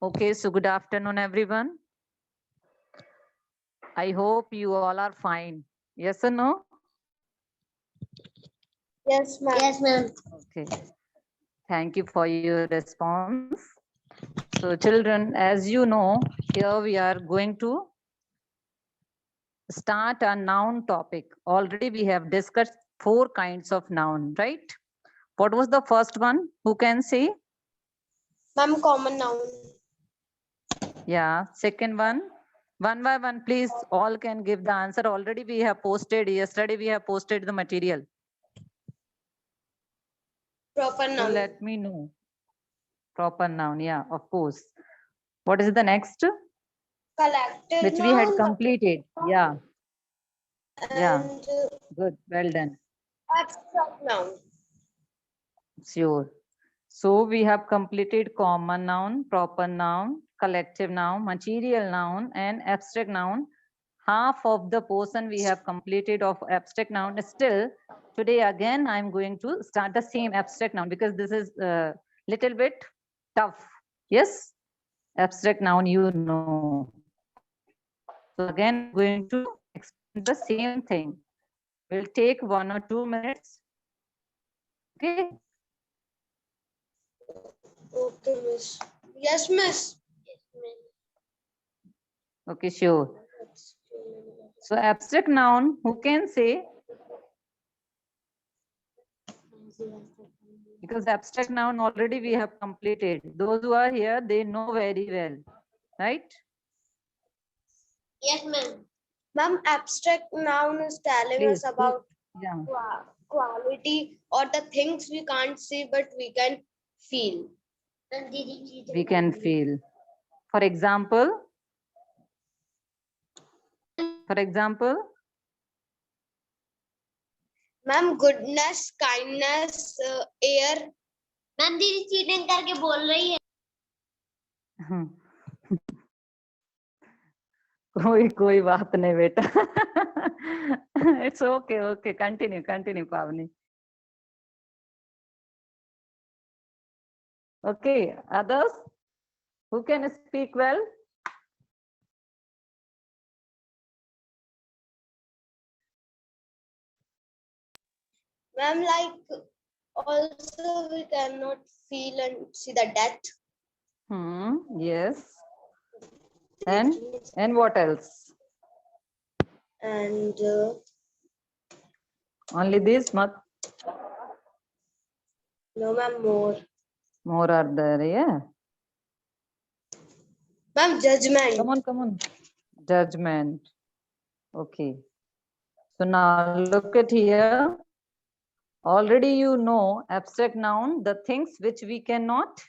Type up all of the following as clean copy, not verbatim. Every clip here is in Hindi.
Okay, so good afternoon, everyone. I hope you all are fine. Yes or no? Yes, ma'am. Yes, ma'am. Okay. Thank you for your response. So, children, as you know, here we are going to start a noun topic. Already we have discussed 4 kinds of noun, right? What was the first one? Who can say? Ma'am, common noun. Yeah. Second one? One by one, please. All can give the answer. Already we have posted, yesterday we have posted the material. Proper So noun. let me know. Proper noun, yeah, of course. What is the next? Collective Which we had noun. completed. Yeah, yeah, And good, well done. abstract noun. Sure. So we have completed common noun, proper noun, collective noun, material noun, and abstract noun. Half of the portion we have completed of abstract noun. Still, today again, I'm going to start the same abstract noun because this is a little bit tough. Yes, abstract noun, you know. So again, I'm going to explain the same thing. Will take 1 or 2 minutes. Okay. Okay, miss. Yes, miss. Okay, sure. So abstract noun, who can say? Because abstract noun already we have completed. Those who are here, they know very well, right? Yes, ma'am. Ma'am, abstract noun is telling Please. us about Yeah. quality or the things we can't see but we can feel. We can feel. For example, Ma'am, goodness, kindness, air. Ma'am दीदी चीटिंग करके बोल रही है कोई बात नहीं बेटा. It's okay, okay. Continue, Pavni. Okay, others who can speak well? Ma'am, like also we cannot feel and see the death. Yes. And what else? And Only this, not no, ma'am, more are there, yeah. ma'am, judgment. Come on. Judgment. Okay. So now look at here. Already you know abstract noun, the things which we cannot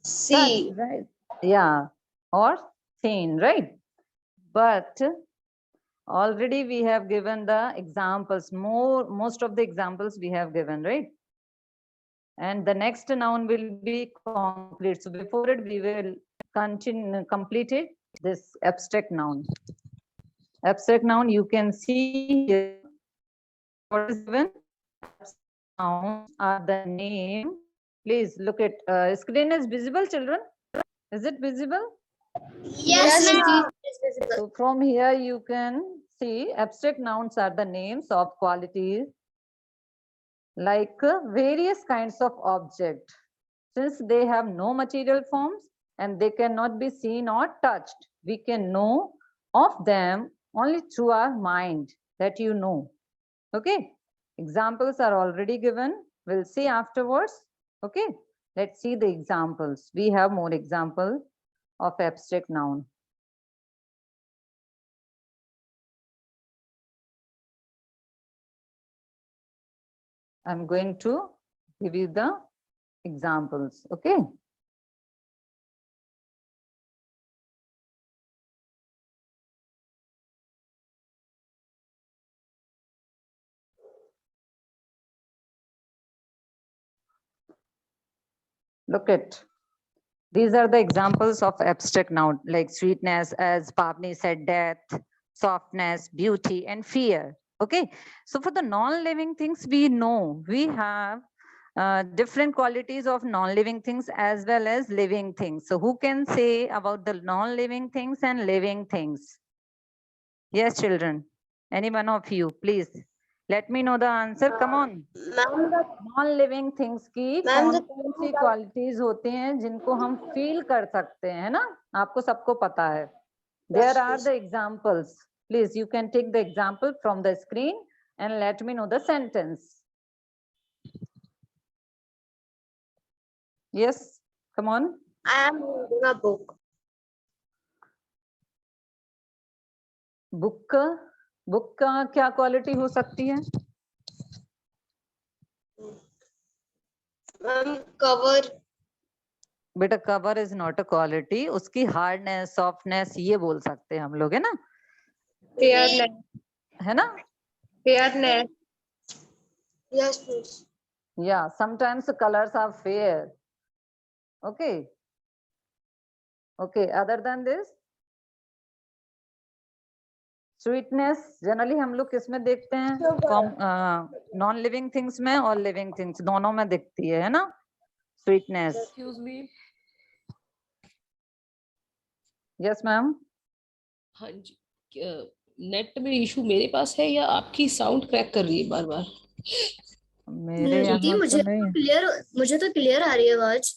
see. touch, right? Yeah. Or seen, right? But already we have given the examples, most of the examples we have given, right? And the next noun will be concrete. So before it, we will completed this abstract noun. Abstract noun, you can see here what is given. Nouns are the name. Please look at screen is visible, children. Is it visible? Yes, ma'am. So from here you can see abstract nouns are the names of qualities like various kinds of object. Since they have no material forms and they cannot be seen or touched, we can know of them only through our mind that you know. Okay. Examples are already given. We'll see afterwards. Okay. Let's see the examples. We have more examples of abstract noun. I'm going to give you the examples. Okay. Look at. These are the examples of abstract noun like sweetness, as Pavni said, death, softness, beauty, and fear. Okay. So for the non-living things, we know we have different qualities of non-living things as well as living things. So who can say about the non-living things and living things? Yes, children. Any one of you, please let me know the answer. Come on. Ma'am, the Non-living things की Ma'am, कौन the कौन सी क्वालिटीज होती हैं जिनको हम फील कर सकते हैं, है ना? आपको सबको पता है. There are the examples. Please, you can take the example from the screen and let me know the sentence. Yes, come on. I am reading a book. Book का क्या क्वालिटी हो सकती है? Ma'am, cover. बेटा cover is not a quality, उसकी हार्डनेस, सॉफ्टनेस ये बोल सकते हैं हम लोग, है ना? है ना? Fairness. Yes, please. Yeah, sometimes the colors are fair. Okay. Okay, other than this, sweetness generally हम लोग किस में देखते हैं? नॉन लिविंग थिंग्स में और लिविंग थिंग्स दोनों में दिखती है ना sweetness. Excuse me. Yes ma'am. हाँ जी, नेट में इशू मेरे पास है या आपकी साउंड क्रैक कर रही है बार बार? मेरे यहाँ तो नहीं. मुझे तो क्लियर आ रही है आवाज.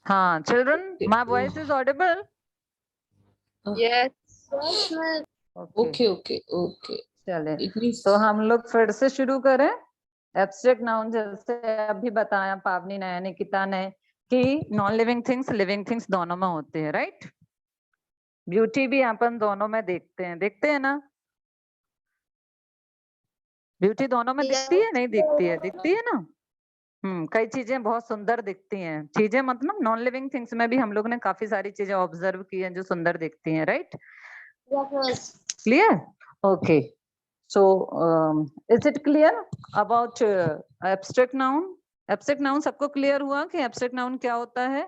हाँ children, my voice is Audible. Yes. Okay okay okay. चले तो हम लोग फिर से शुरू करें. एब्स्ट्रैक्ट नाउन जैसे अभी बताया पावनी ने, निकिता ने, कि non living things living things दोनों में होते हैं, राइट? ब्यूटी भी अपन दोनों में देखते हैं ना? ब्यूटी दोनों में दिखती है नहीं दिखती है? दिखती है ना. कई चीजें बहुत सुंदर दिखती हैं. चीजें मतलब नॉन लिविंग थिंग्स में भी हम लोग ने काफी सारी चीजें ऑब्जर्व की हैं जो सुंदर दिखती हैं, right? Clear? Okay. So, is it clear about abstract noun? Abstract noun सबको clear हुआ कि abstract noun क्या होता है?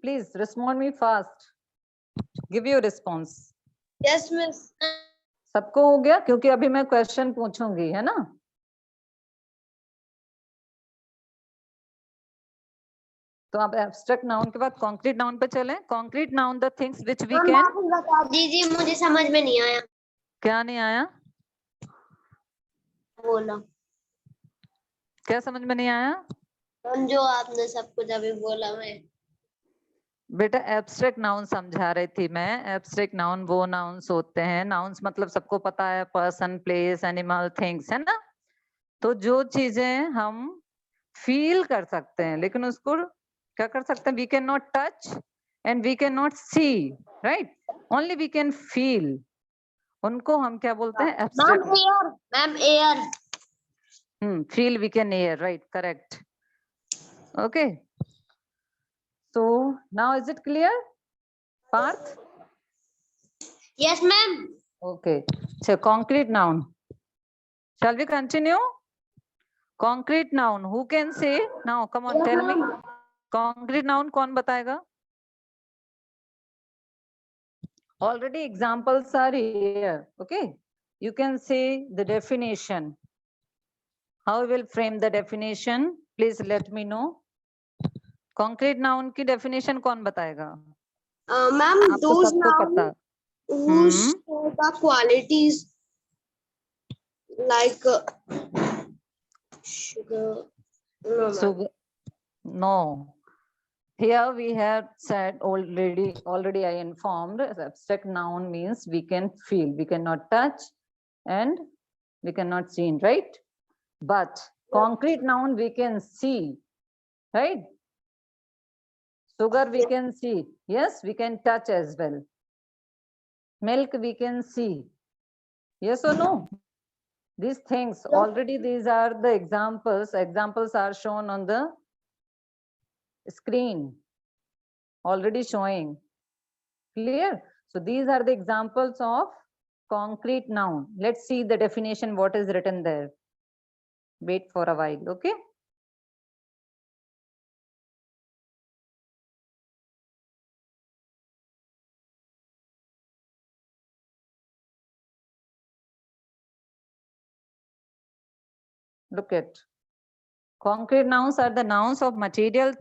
Please respond me fast. Give your response. Yes, miss. सबको हो गया? क्योंकि अभी मैं क्वेश्चन पूछूंगी, है ना? तो आप एब्स्ट्रैक्ट नाउन के बाद कॉन्क्रीट नाउन पे चलें. Concrete noun the things which we can. बता दीजिए, मुझे समझ में नहीं आया. क्या नहीं आया? बोला. क्या समझ में नहीं आया? जो आपने सब कुछ अभी बोला. मैं बेटा एब्स्ट्रैक्ट नाउन समझा रही थी मैं. एब्स्ट्रैक्ट नाउन वो नाउन्स होते हैं, नाउन्स मतलब सबको पता है, पर्सन, प्लेस, एनिमल, थिंग्स, है ना? तो जो चीजें हम फील कर सकते हैं लेकिन उसको क्या कर सकते हैं? We can not touch and we can not see, right? Only we can feel. उनको हम क्या बोलते हैं? Abstract. Ma'am air. Feel we can air, right? Correct. Okay. So now is it clear, Parth? Yes, ma'am. Okay. So concrete noun. Shall we continue? Concrete noun. Who can say now? Come on, tell me. Concrete noun कौन बताएगा? Already examples are here. Okay. You can say the definition. How we will frame the definition? Please let me know. Concrete noun की definition कौन बताएगा? Ma'am, आपको those सबको पता. nouns who show the qualities like sugar. No, ma'am. Sugar. No. Here we have said already I informed, abstract noun means we can feel, we cannot touch and we cannot see, right? But concrete noun we can see, right? Sugar we can see. Yes, we can touch as well. Milk we can see. Yes or no? These things, already these are the examples. Examples are shown on the screen. Already showing. Clear? So these are the examples of concrete noun. Let's see the definition, what is written there. Wait for a while, okay? Look at. Concrete nouns are the nouns of material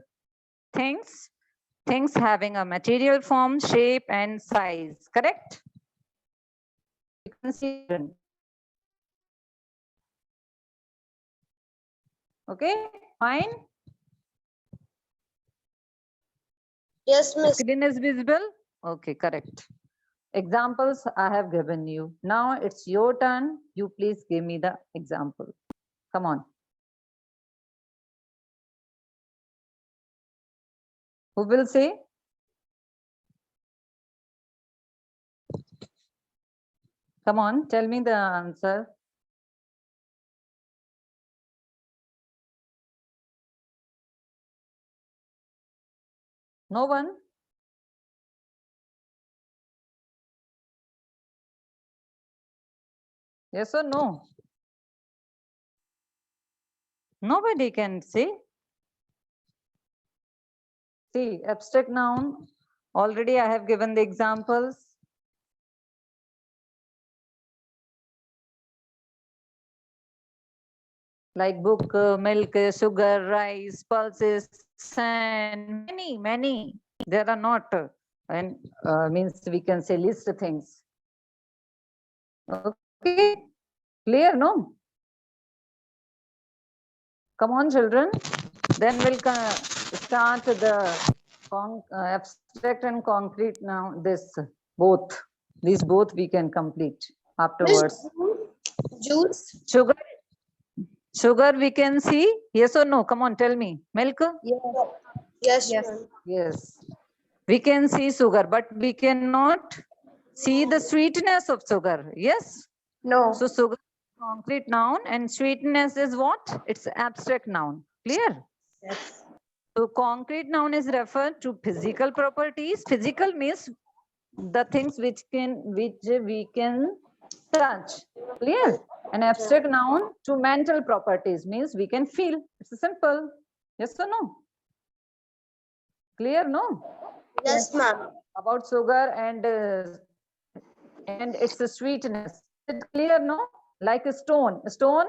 things, things having a material form, shape, and size. Correct? You can see. Okay, fine. Yes, miss. Screen is visible. Okay, correct. Examples I have given you. Now it's your turn. You please give me the example. Come on. Who will say? Come on, tell me the answer. No one? Yes or no? Nobody can say. See, abstract noun. Already I have given the examples. Like book, milk, sugar, rice, pulses, sand, many. There are not, and means we can say list things. Okay, clear, no? Come on, children. Then we'll start the abstract and concrete now. These both we can complete afterwards. Juice. Sugar we can see. Yes or no? Come on, tell me. Milk? Yes. Yes. We can see sugar, but we cannot see the sweetness of sugar. Yes? No. So sugar is concrete noun and sweetness is what? It's abstract noun. Clear? Yes. So concrete noun is referred to physical properties. Physical means the things which we can touch. Clear? An abstract noun to mental properties means we can feel. It's simple. Yes or no? Clear? No? Yes, ma'am. About sugar and its sweetness. Is it clear? No? Like a stone. Stone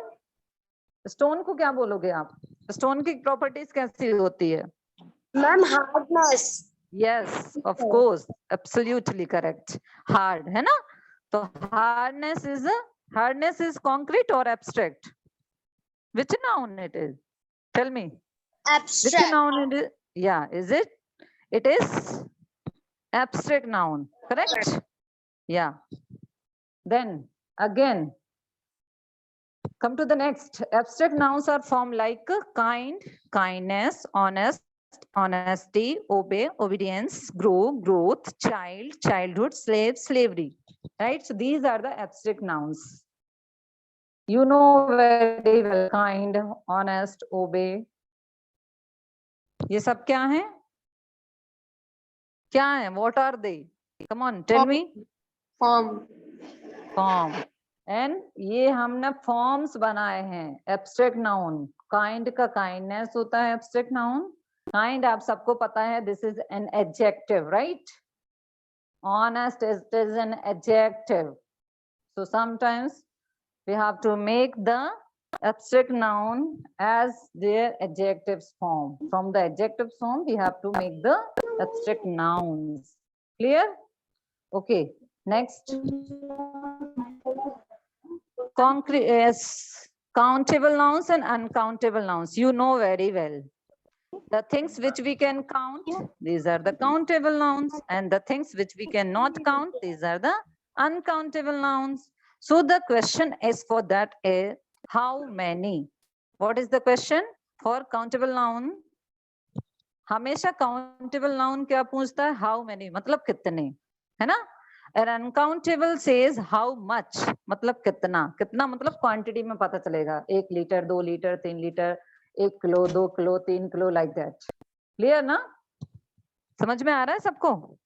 को क्या बोलोगे आप? Stone की properties कैसी होती है? Ma'am, hardness. Yes, of course, absolutely correct. Hard, है ना? तो hardness is concrete or abstract? Which noun it is? Tell me. Which Abstract. noun it is? Yeah, is it? It is abstract noun, correct? Yeah. Then again, come to the next. Abstract nouns are formed like kind, kindness, honest, honesty, obey, obedience, grow, growth, child, childhood, slave, slavery. Right? So these are the abstract nouns. You know very well, kind, honest, obey. ये सब क्या है? क्या है? What are they? Come on, tell me. Form. And ये हमने forms बनाए हैं. Abstract noun. Kind का kindness होता है abstract noun. Kind आप सबको पता है. This is an adjective, right? Honest is an adjective. So sometimes we have to make the abstract noun as their adjectives form. From the adjectives form, we have to make the abstract nouns. Clear? Okay. Next. Concrete, yes, countable nouns and uncountable nouns. You know very well. The things which we can count, these are the countable nouns, and the things which we cannot count, these are the uncountable nouns. So the question is for that is how many? What is the question for countable noun? हमेशा countable noun क्या पूछता है? How many? मतलब कितने, है ना? And uncountable says how much, मतलब कितना मतलब quantity में पता चलेगा. 1 litre, 2 litre, 3 litre, 1 kilo, 2 kilo, 3 kilo, like that. Clear ना? समझ में आ रहा है सबको?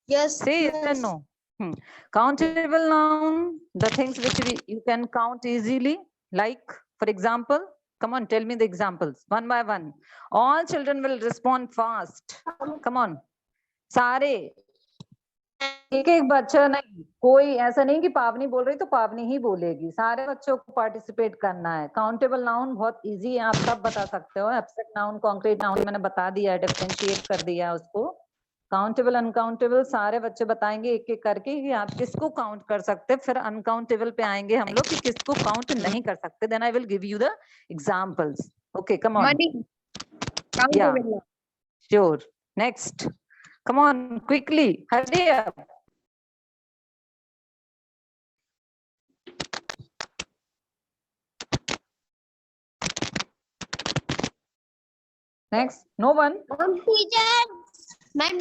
Yes. Say yes and no. Countable noun, the things which you can count easily, like for example, come on, tell me the examples one by one. All children will respond fast. Come on. Sare. एक एक बच्चा नहीं, कोई ऐसा नहीं कि पावनी बोल रही तो पावनी ही बोलेगी, सारे बच्चों को पार्टिसिपेट करना है। काउंटेबल नाउन बहुत इजी है, आप सब बता सकते हो। एब्स्ट्रैक्ट नाउन, कॉन्क्रीट नाउन मैंने बता दिया है, डिफरेंशिएट कर दिया है उसको। काउंटेबल अनकाउंटेबल सारे बच्चे बताएंगे एक एक करके कि आप किसको काउंट कर सकते, फिर अनकाउंटेबल पे आएंगे हम लोग कि किसको काउंट नहीं कर सकते। Then I will give you the examples. Okay, come on. Money. Yeah, Countable noun. sure. Next, come on quickly, hurry up. Next, no one. Teachers. Ma'am.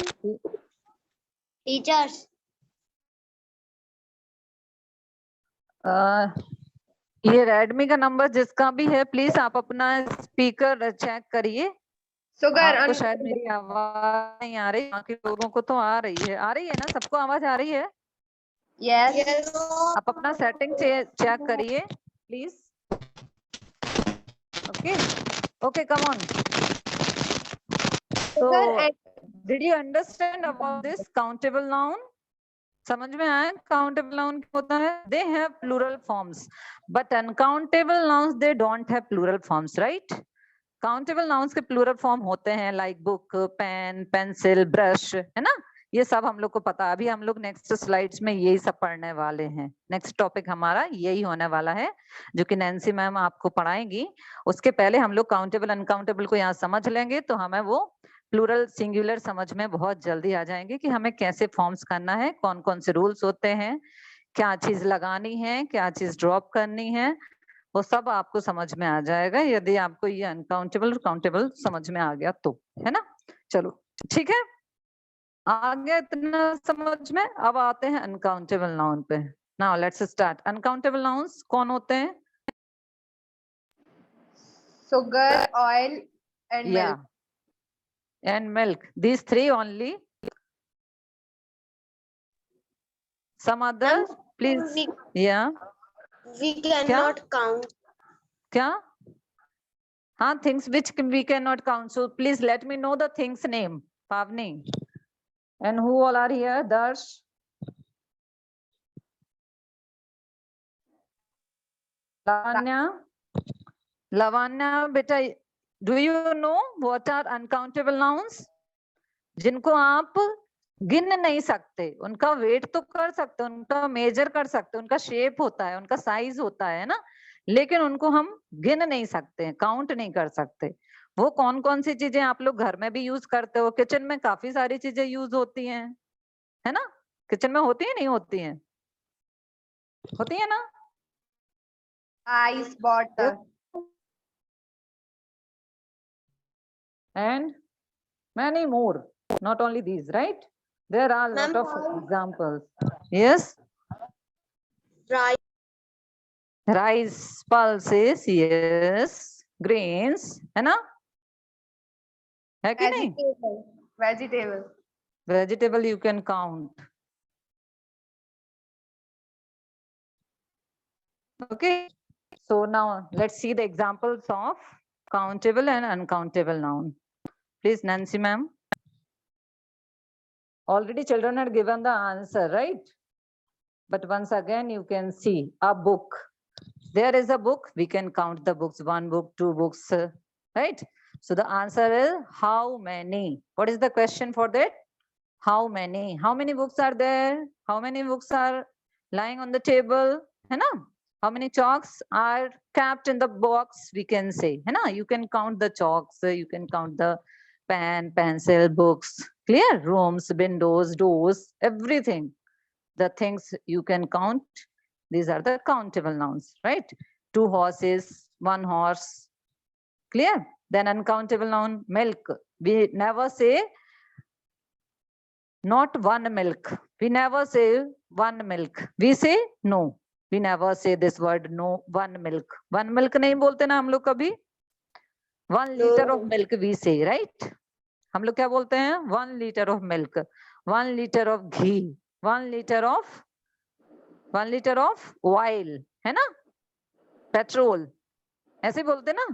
Teachers. ये रेडमी का नंबर जिसका भी है, प्लीज आप अपना स्पीकर चेक करिए। Sugar. आपको शायद मेरी आवाज नहीं आ रही, बाकी लोगों को तो आ रही है। आ रही है ना, सबको आवाज आ रही है? Yes. Yes. आप अपना सेटिंग चेक करिए please. Okay okay, come on. तो Sugar and did you understand about this countable noun? समझ में आया काउंटेबल नाउन क्या होता है? They have plural forms, but uncountable nouns they don't have plural forms, right? Countable nouns के प्लूरल फॉर्म होते हैं like book, pen, pencil, brush, है ना? ये सब हम लोग को पता है। अभी हम लोग नेक्स्ट स्लाइड्स में यही सब पढ़ने वाले हैं। नेक्स्ट टॉपिक हमारा यही होने वाला है जो कि नैन्सी मैम आपको पढ़ाएंगी। उसके पहले हम लोग काउंटेबल अनकाउंटेबल को यहाँ समझ लेंगे तो हमें वो प्लूरल सिंगुलर समझ में बहुत जल्दी आ जाएंगे कि हमें कैसे फॉर्म्स करना है, कौन कौन से रूल्स होते हैं, क्या चीज लगानी है, क्या चीज ड्रॉप करनी है, वो सब आपको समझ में आ जाएगा यदि आपको ये अनकाउंटेबल और काउंटेबल समझ में आ गया तो, है ना? चलो ठीक है, आ गया इतना समझ में। अब आते हैं अनकाउंटेबल नाउन पे। Now let's start. Uncountable nouns कौन होते हैं? sugar, oil, and या milk. And milk, these three only. some other Ma'am, please? we, yeah, we cannot count. क्या? हाँ, things which we cannot count, so please let me know the things name. Pavni, and who all are here? Darsh, Lavanya, beta, do you know what are uncountable nouns? जिनको आप गिन नहीं सकते, उनका वेट तो कर सकते, उनका मेजर कर सकते, उनका शेप होता है, उनका साइज होता है ना, लेकिन उनको हम गिन नहीं सकते, काउंट नहीं कर सकते। वो कौन कौन सी चीजें आप लोग घर में भी यूज करते हो? किचन में काफी सारी चीजें यूज होती हैं, है ना? किचन में होती है नहीं होती हैं? होती है ना? Ice bottle. And many more, not only these, right? There are a lot Ma'am, of examples. Yes, Right. rice, pulses, yes, grains, है ना? है कि नहीं? Vegetable. Vegetable. Vegetable you can count. Okay, so now let's see the examples of countable and uncountable noun. Please, Nancy ma'am. Already children had given the answer, right? But once again, you can see a book. There is a book, we can count the books, 1 book, 2 books, right? So the answer is how many? What is the question for that? How many? How many books are there? How many books are lying on the table? है ना? How many chalks are kept in the box? We can say, है ना? You can count the chalks, you can count the pen, pencil, books, clear? Rooms, windows, doors, everything. The things you can count. These are the countable nouns, right? 2 horses, 1 horse, clear? Then uncountable noun, milk. We never say not 1 milk. We never say 1 milk. We say no. We never say this word no, 1 milk. 1 milk नहीं बोलते ना हम लोग कभी. 1 liter of milk we say, right? हम लोग क्या बोलते हैं? 1 liter of milk, 1 liter of ghee, 1 liter of oil, है ना? पेट्रोल, ऐसे बोलते ना?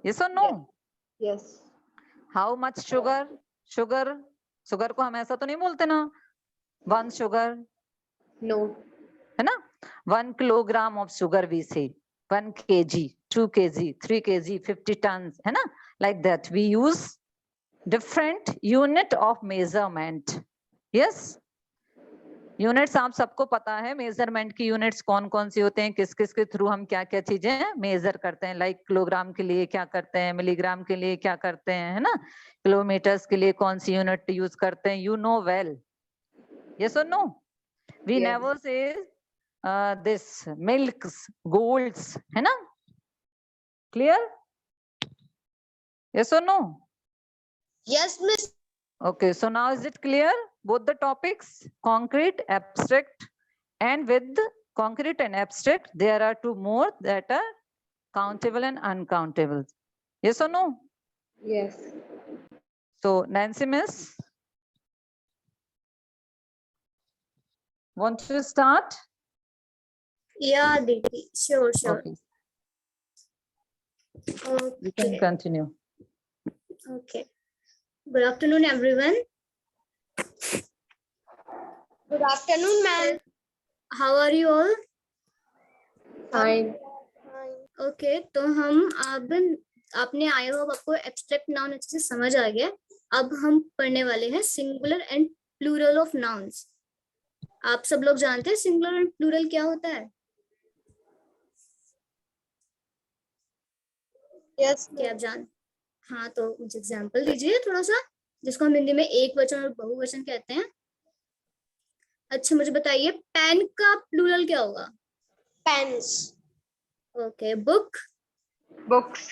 Yes or no? Yes. How much sugar? Sugar को हम ऐसा तो नहीं बोलते ना? 1 sugar, No. है ना? 1 kilogram of sugar we say, 1 kg, 2 kg, 3 kg, 50 tons, है ना? Like that we use different unit of measurement. Yes? Units आप सबको पता है, मेजरमेंट की यूनिट्स कौन कौन सी होते हैं, किस किस के थ्रू हम क्या क्या चीजें मेजर करते हैं, लाइक किलोग्राम के लिए क्या करते हैं, मिलीग्राम के लिए क्या करते हैं, है ना? किलोमीटर्स के लिए कौन सी यूनिट यूज करते हैं, यू नो वेल. यस और no? We Yes. Never say this milks, golds, है ना? क्लियर? यस और no? Yes, Miss. Okay, so now is it clear? Both the topics, concrete, abstract, and with concrete and abstract, there are 2 more that are countable and uncountable. Yes or no? Yes. So Nancy Miss, want to start? Yeah, Didi. Sure. Okay, you can Okay. continue. Okay. Good afternoon, everyone. Good afternoon, ma'am. How are you all? Fine. Okay तो हम अब आपने आई होप आपको एब्स्ट्रैक्ट नाउन अच्छे से समझ आ गया. अब हम पढ़ने वाले हैं singular and plural of nouns. आप सब लोग जानते हैं सिंगुलर एंड प्लूरल क्या होता है? यस क्या आप जान? हाँ तो मुझे एग्जांपल दीजिए थोड़ा सा, जिसको हम हिंदी में एक वचन और बहुवचन कहते हैं. अच्छा मुझे बताइए पेन का प्लूरल क्या होगा? पेन्स. ओके. बुक? Books.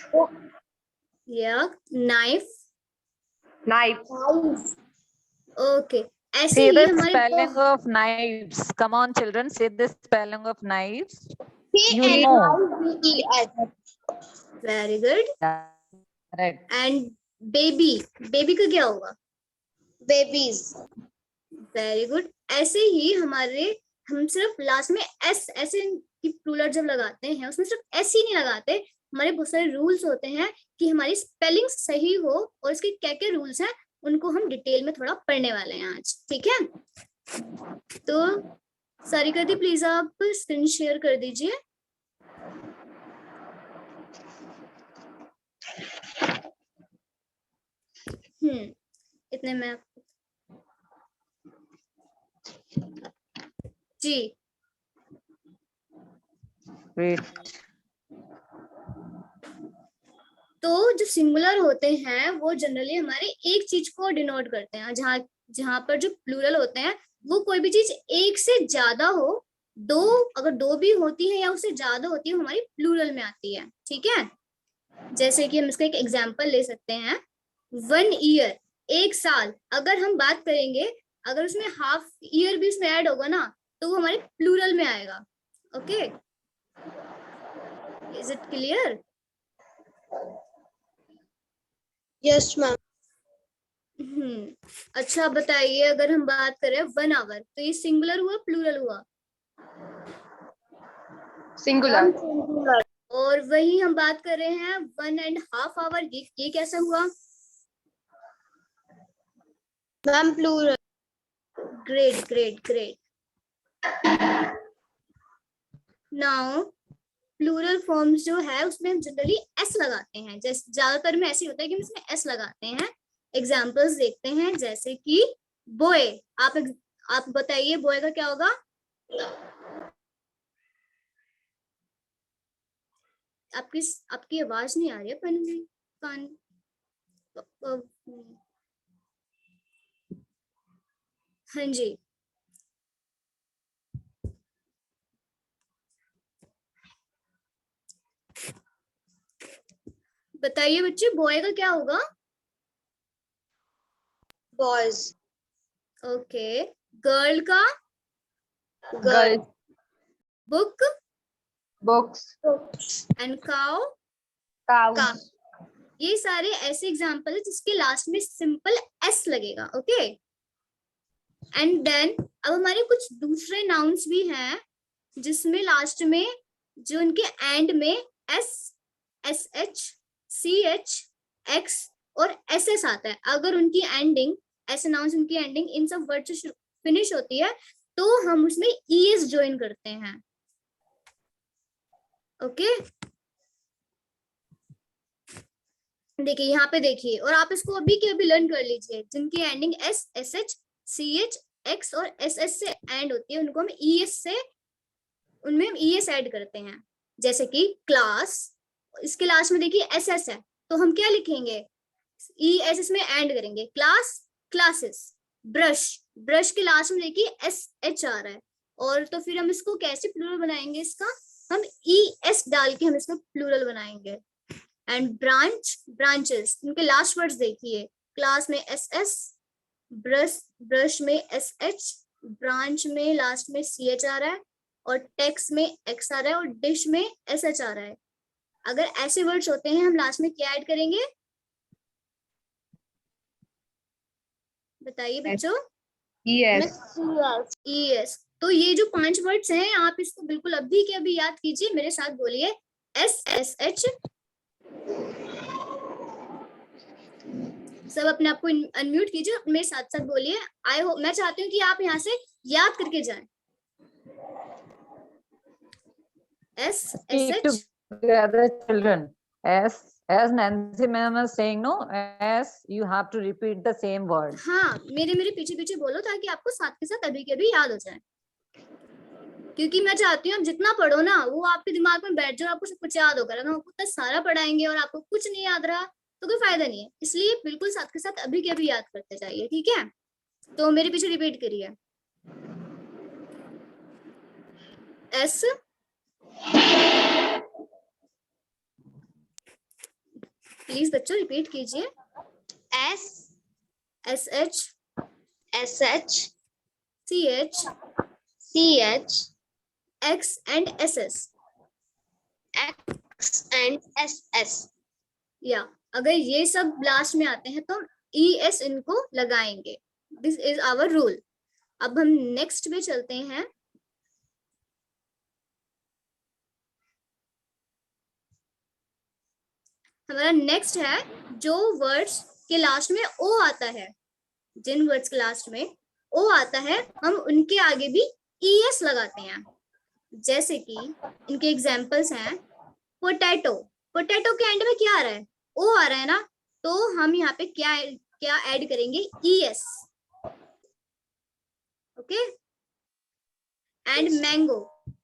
या नाइफ? Knife. ओके. ऐसे Say ही the हमारे spelling of knives. Come on, children, say the spelling of knives. You know. Very good. Correct. And baby? Baby का क्या होगा? बेबीज. Very good. ऐसे ही हमारे हम सिर्फ लास्ट में एस ऐसे की प्लूरल जब लगाते हैं उसमें सिर्फ एस ही नहीं लगाते. हमारे बहुत सारे रूल्स होते हैं कि हमारी स्पेलिंग सही हो, और इसके क्या क्या रूल्स हैं उनको हम डिटेल में थोड़ा पढ़ने वाले हैं आज. ठीक है तो सारिका दी प्लीज आप स्क्रीन शेयर कर दीजिए. इतने में जी. Great. तो जो सिंगुलर होते हैं वो जनरली हमारे एक चीज को डिनोट करते हैं, जहाँ जहाँ पर जो प्लूरल होते हैं वो कोई भी चीज एक से ज्यादा हो, दो अगर दो भी होती है या उससे ज्यादा होती है हमारी प्लूरल में आती है. ठीक है जैसे कि हम इसका एक एग्जांपल ले सकते हैं. 1 ईयर, 1 साल. अगर हम बात करेंगे अगर उसमें हाफ ईयर भी उसमें ऐड होगा ना तो वो हमारे प्लूरल में आएगा. Okay is it clear? Yes ma'am. अच्छा बताइए अगर हम बात करें 1 आवर तो ये सिंगुलर हुआ प्लूरल हुआ? Singular. और वही हम बात कर रहे हैं 1.5 आवर, ये कैसा हुआ? Ma'am plural. Great great great. Now plural forms जो है उसमें हम जनरली एस लगाते हैं. जैसे ज्यादातर में ऐसे होता है कि हम इसमें एस लगाते हैं. एग्जांपल्स देखते हैं जैसे कि बॉय. आप बताइए बॉय का क्या होगा? आपकी आवाज नहीं आ रही है कान. हाँ जी बताइए बच्चे बॉय का क्या होगा? बॉयज. ओके. गर्ल का? Girls. Book? Books. And cow? Cows. ये सारे ऐसे एग्जाम्पल है जिसके लास्ट में सिंपल एस लगेगा. ओके एंड देन अब हमारे कुछ दूसरे नाउन्स भी हैं जिसमें लास्ट में जो उनके एंड में S, S H, C H, X और एस एस आता है. अगर उनकी एंडिंग ऐसे नाउन्स उनकी एंडिंग इन सब वर्ड से फिनिश होती है तो हम उसमें ES ज्वाइन करते हैं। ओके, देखिए यहाँ पे देखिए, और आप इसको अभी के अभी लर्न कर लीजिए। जिनकी ending S, SH, CH, X और SS से एंड होती है उनको हम ES से, उनमें हम ES ऐड करते हैं। जैसे कि क्लास, इसके लास्ट में देखिए SS है तो हम क्या लिखेंगे, ESS में एंड करेंगे। Class, classes. ब्रश, ब्रश के लास्ट में देखिए SH आ रहा है, और तो फिर हम इसको कैसे प्लूरल बनाएंगे, इसका हम ES डाल के हम इसको प्लूरल बनाएंगे। एंड ब्रांच, ब्रांचेस, इनके लास्ट वर्ड्स देखिए, क्लास में SS, ब्रश, ब्रश में SH, ब्रांच में लास्ट में CH आ रहा है, और टेक्स्ट में X आ रहा है, और डिश में SH आ रहा है। अगर ऐसे वर्ड्स होते हैं हम लास्ट में क्या ऐड करेंगे, बताइए बच्चों। ES. ES। तो ये जो 5 वर्ड्स हैं आप इसको बिल्कुल अभी के अभी याद कीजिए, मेरे साथ बोलिए SSH। सब अपने आप को अनम्यूट कीजिए, मेरे साथ साथ बोलिए। आई होप, मैं चाहती हूँ कि आप यहाँ से याद करके जाएं। Speak SSH। together, children. As Nancy ma'am was saying, no, as you have to repeat the same word. हाँ, मेरे पीछे पीछे बोलो ताकि आपको साथ के साथ अभी के अभी याद हो जाए, क्योंकि मैं चाहती हूँ आप जितना पढ़ो ना वो आपके दिमाग में बैठ जाए, आपको सब कुछ याद होगा। अगर हम आपको इतना सारा पढ़ाएंगे और आपको कुछ नहीं याद रहा तो कोई फायदा नहीं है। इसलिए बिल्कुल साथ के साथ अभी के अभी याद करते जाइए, ठीक है। तो मेरे पीछे रिपीट करिए। S, प्लीज बच्चों रिपीट कीजिए। S, SH, SH, CH, CH, X and SS। X and SS। या अगर ये सब लास्ट में आते हैं तो हम ES इनको लगाएंगे। This is our rule. अब हम नेक्स्ट पे चलते हैं। हमारा नेक्स्ट है, जो वर्ड्स के लास्ट में O आता है, जिन वर्ड्स के लास्ट में O आता है हम उनके आगे भी ES लगाते हैं। जैसे कि इनके एग्जांपल्स हैं, पोटैटो, पोटैटो के एंड में क्या आ रहा है, O आ रहा है ना, तो हम यहाँ पे क्या क्या ऐड करेंगे, ES। Okay. And mango,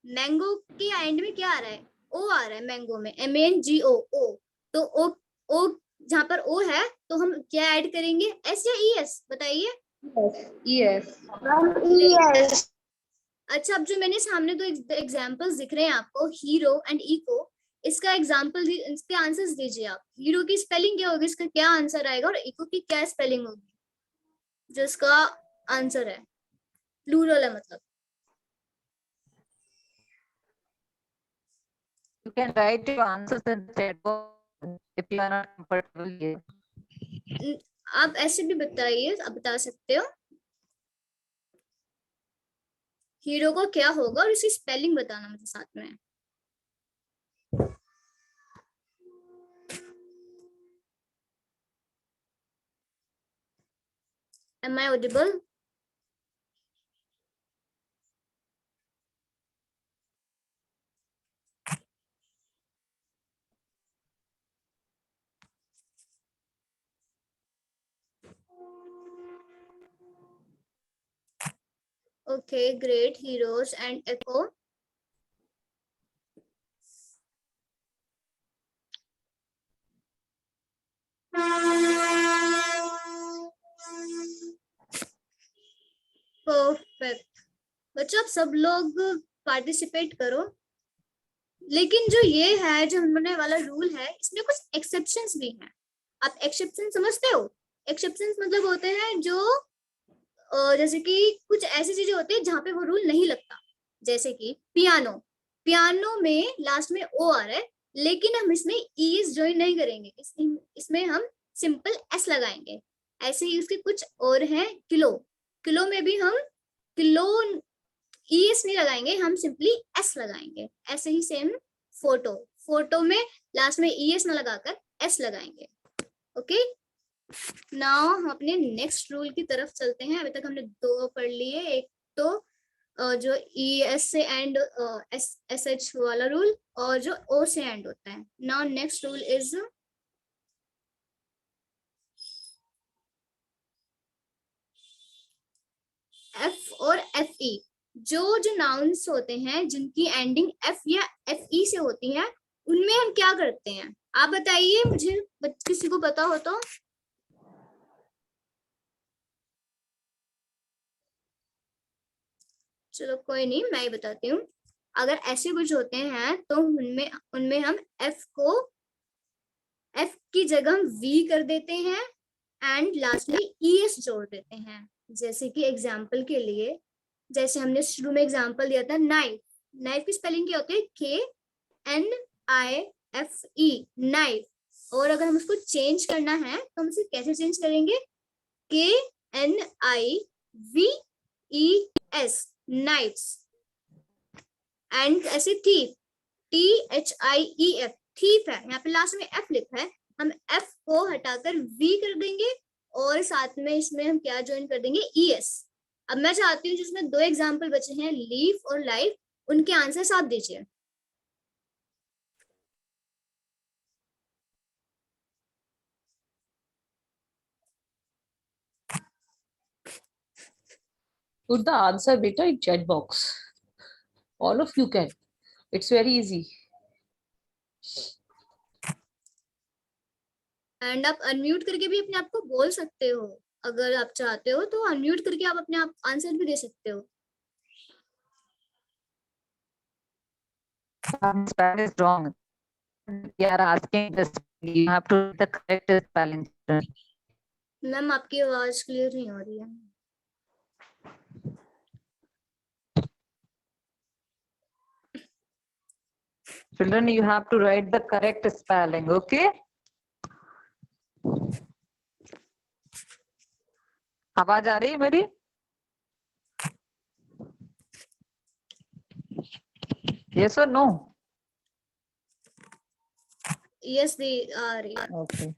mango के एंड में क्या आ रहा है, O आ रहा है मैंगो में, MANGO, O। तो O जहाँ पर O है तो हम क्या ऐड करेंगे, S या ES, बताइए। ES. ES। अच्छा, अब जो मैंने सामने दो एग्जांपल्स दिख रहे हैं आपको, हीरो एंड इको, इसका एग्जांपल, इसके आंसर्स दीजिए आप। हीरो की स्पेलिंग क्या होगी, इसका क्या आंसर आएगा, और इको की क्या स्पेलिंग होगी, जो इसका आंसर है, प्लूरल है मतलब। You can write your answers in the chat box if you are not comfortable here. आप ऐसे भी बताइए, आप बता सकते हो हीरो को क्या होगा और इसकी स्पेलिंग बताना मुझे साथ में। Am I audible? Okay, great. Heroes and echo. Perfect. बच्चों आप सब लोग पार्टिसिपेट करो, लेकिन जो ये है, जो हमने वाला रूल है, इसमें कुछ एक्सेप्शंस भी हैं। आप एक्सेप्शन समझते हो? एक्सेप्शंस मतलब होते हैं जो जैसे कि कुछ ऐसी चीजें होती है जहाँ पे वो रूल नहीं लगता। जैसे कि पियानो, पियानो में लास्ट में O आ रहा है, लेकिन हम इसमें ES ज्वाइन नहीं करेंगे, इसमें हम सिंपल S लगाएंगे। ऐसे ही उसके कुछ और हैं, किलो, किलो में भी हम किलो ES नहीं लगाएंगे, हम सिंपली S लगाएंगे। ऐसे ही सेम फोटो, फोटो में लास्ट में ES ना लगाकर S लगाएंगे। ओके, नाउ हम अपने नेक्स्ट रूल की तरफ चलते हैं। अभी तक हमने 2 पढ़ लिए, एक तो जो ES से एंड SH वाला रूल, और जो O से एंड होता है। Now next rule is F और FE। जो नाउन्स होते हैं जिनकी एंडिंग F या FE से होती है, उनमें हम क्या करते हैं? आप बताइए मुझे, किसी को पता हो तो। चलो कोई नहीं, मैं ही बताती हूँ। अगर ऐसे कुछ होते हैं तो उनमें उनमें हम F की जगह हम V कर देते हैं एंड लास्ट में ES जोड़ देते हैं। जैसे कि एग्जाम्पल के लिए, जैसे हमने शुरू में एग्जाम्पल दिया था नाइफ। नाइफ की स्पेलिंग क्या होती है? KNIFE, knife. और अगर हम उसको चेंज करना है तो हम उसे कैसे चेंज करेंगे? KNIVES, knifes. एंड ऐसे थीफ, THIEF, थीफ है। यहाँ पे लास्ट में F लिखा है, हम F को हटाकर V कर देंगे और साथ में इसमें हम क्या ज्वाइन कर देंगे? ES। अब मैं चाहती हूँ जिसमें 2 एग्जाम्पल बचे हैं, लीफ और लाइफ, उनके आंसर आप दीजिए। Put the answer beta in chat box. All of you can. It's very easy. And आप अनम्यूट करके भी अपने आप को बोल सकते हो, अगर आप चाहते हो तो अनम्यूट करके आप अपने आप आंसर भी दे सकते हो। Spelling is wrong. We are asking this. You have to the correct spelling. Ma'am आपकी आवाज क्लियर नहीं हो रही है। Children, you have to write the correct spelling. Okay. आवाज आ रही है मेरी? Yes or no? यस दी आ रही है। Okay.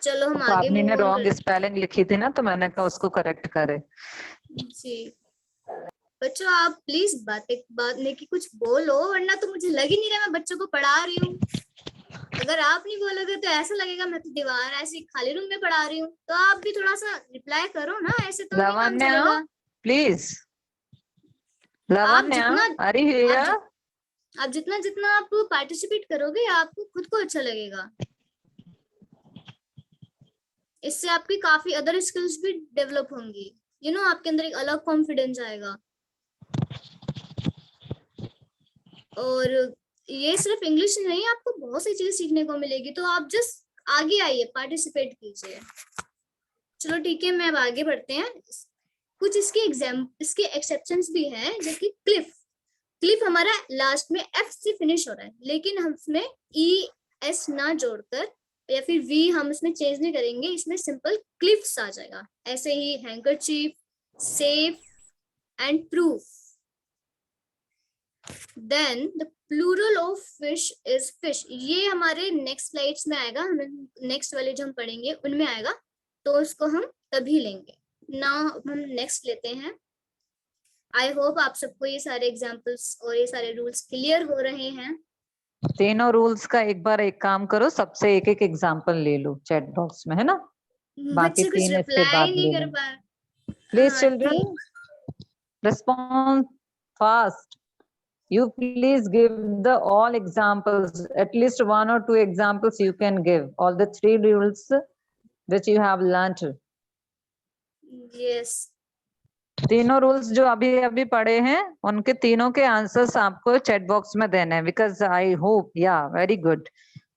चलो हम तो आगे आपने मूव ऑन रॉन्ग करते स्पेलिंग लिखी थी ना, तो मैंने कहा उसको करेक्ट करे। हैं। जी बच्चों, आप प्लीज बात की कुछ बोलो, वरना तो मुझे लग ही नहीं रहा मैं बच्चों को पढ़ा रही हूँ। अगर आप नहीं बोलोगे तो ऐसा लगेगा मैं तो दीवार ऐसे खाली रूम में पढ़ा रही हूँ। तो आप भी थोड़ा सा रिप्लाई करो ना, ऐसे तो नहीं काम लावण्या, चलेगा। प्लीज। आप लावण्या, अरे हियर। आप जितना आप पार्टिसिपेट करोगे, आपको खुद को अच्छा लगेगा। इससे आपकी काफी अदर स्किल्स भी डेवलप होंगी। आपके अंदर एक अलग कॉन्फिडेंस आएगा। और ये सिर्फ इंग्लिश नहीं, आपको बहुत सी चीजें सीखने को मिलेगी। तो आप जस्ट आगे आइए, पार्टिसिपेट कीजिए। चलो ठीक है, मैं अब आगे बढ़ते हैं। कुछ इसके एक्सेप्शंस भी हैं, जैसे क्लिफ हमारा लास्ट में F से फिनिश हो रहा है, लेकिन हम इसमें ES ना जोड़कर या फिर V हम इसमें चेंज नहीं करेंगे, इसमें सिंपल क्लिफ्स आ जाएगा। ऐसे ही handkerchief, safe and proof. Then the plural of fish is fish. ये हमारे नेक्स्ट स्लाइड्स में आएगा, हमें नेक्स्ट वाले जो हम पढ़ेंगे उनमें आएगा, तो उसको हम तभी लेंगे। नाउ हम नेक्स्ट लेते हैं। आई होप आप सबको ये सारे एग्जांपल्स और ये सारे रूल्स क्लियर हो रहे हैं। तीनों रूल्स का एक बार एक काम करो, सबसे एक एक एग्जांपल ले लो चैट बॉक्स में, है ना? बाकी बच्चे कुछ 3 इसके रिप्लाई बाद नहीं ले कर लो। पा। प्लीज हाँ, children, respond fast. You please give the all examples, at least 1 or 2 examples you can give, all the 3 rules which you have learnt. Yes. तीनों रूल्स जो अभी अभी पढ़े हैं, उनके तीनों के आंसर्स आपको चैट बॉक्स में देने हैं, because I hope, yeah very good.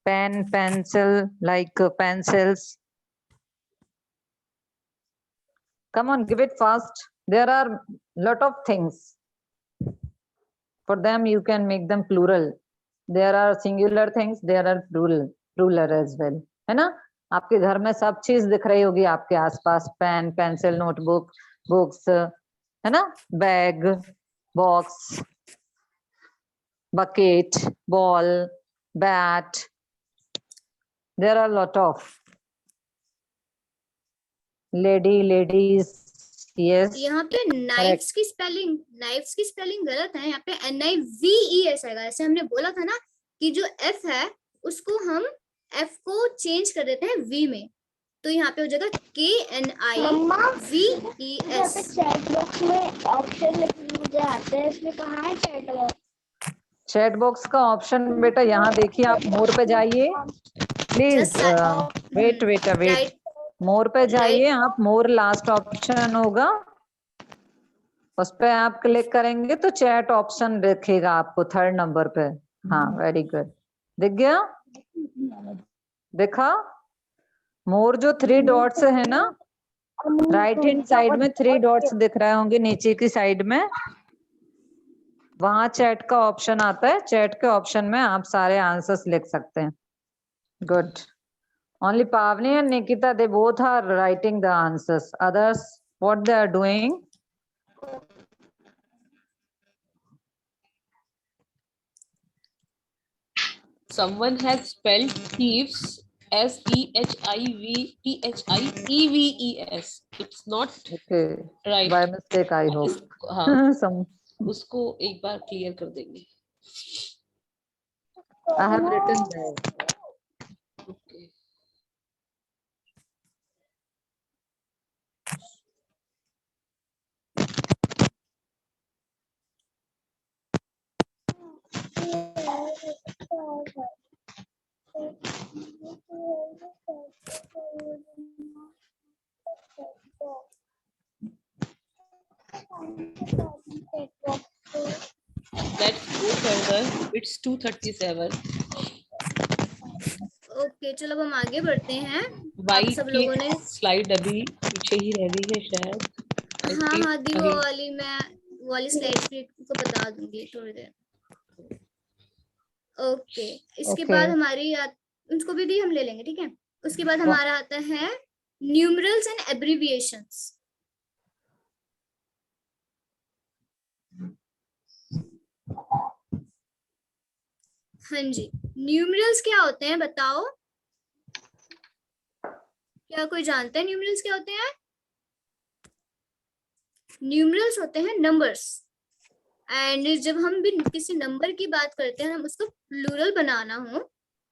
Pen, pencil, like pencils. Come on, give it fast. There are lot of things. For them, you can make them plural. There are singular things, there are plural as well. है ना? आपके घर में सब चीज दिख रही होगी आपके आसपास, पेन, पेंसिल, नोटबुक, बुक्स, है ना? Bag, box, bucket, ball, bat. There are a lot of. Lady, ladies. Yes. यहाँ पे नाइफ्स की स्पेलिंग गलत है, यहाँ पे NIVES आएगा। ऐसे हमने बोला था ना कि जो F है उसको हम F को चेंज कर देते हैं V में, तो यहाँ पे हो जाएगा KNIVES। चैट बॉक्स में ऑप्शन मुझे आते हैं, इसमें कहाँ है चैट बॉक्स? चैट बॉक्स का ऑप्शन बेटा यहाँ देखिए, आप मोर पे जाइए प्लीज। वेट, मोर पे जाइए आप, मोर लास्ट ऑप्शन होगा, उस पे आप क्लिक करेंगे तो चैट ऑप्शन दिखेगा आपको 3rd नंबर पे। हाँ, वेरी गुड, दिख गया? देखा? मोर जो 3 डॉट्स है ना, राइट हैंड साइड में 3 डॉट्स दिख रहे होंगे नीचे की साइड में, वहां चैट का ऑप्शन आता है। चैट के ऑप्शन में आप सारे आंसर्स लिख सकते हैं। Good. Only Pavani and Nikita, they both are writing the answers, others what they are doing? Someone has spelled thieves SEHIVTHIEVES. It's not Okay, right. by mistake I hope. हाँ, Some उसको एक बार क्लियर कर देंगे। I have written there. Okay. Let's go further. It's 2:37. Okay, चलो अब हम आगे बढ़ते हैं। वाइट सब लोगों ने स्लाइड अभी पीछे ही रह गई है शायद। हाँ दी, वो वाली स्लाइड को बता दूंगी थोड़ी देर। ओके, इसके बाद हमारी उसको भी हम ले लेंगे, ठीक है? उसके बाद हमारा आता है न्यूमरल्स एंड एब्रिविएशंस। हाँ जी, न्यूमरल्स क्या होते हैं बताओ? क्या कोई जानता है न्यूमरल्स क्या होते हैं? न्यूमरल्स होते हैं नंबर्स, एंड जब हम भी किसी नंबर की बात करते हैं, हम उसको प्लूरल बनाना हो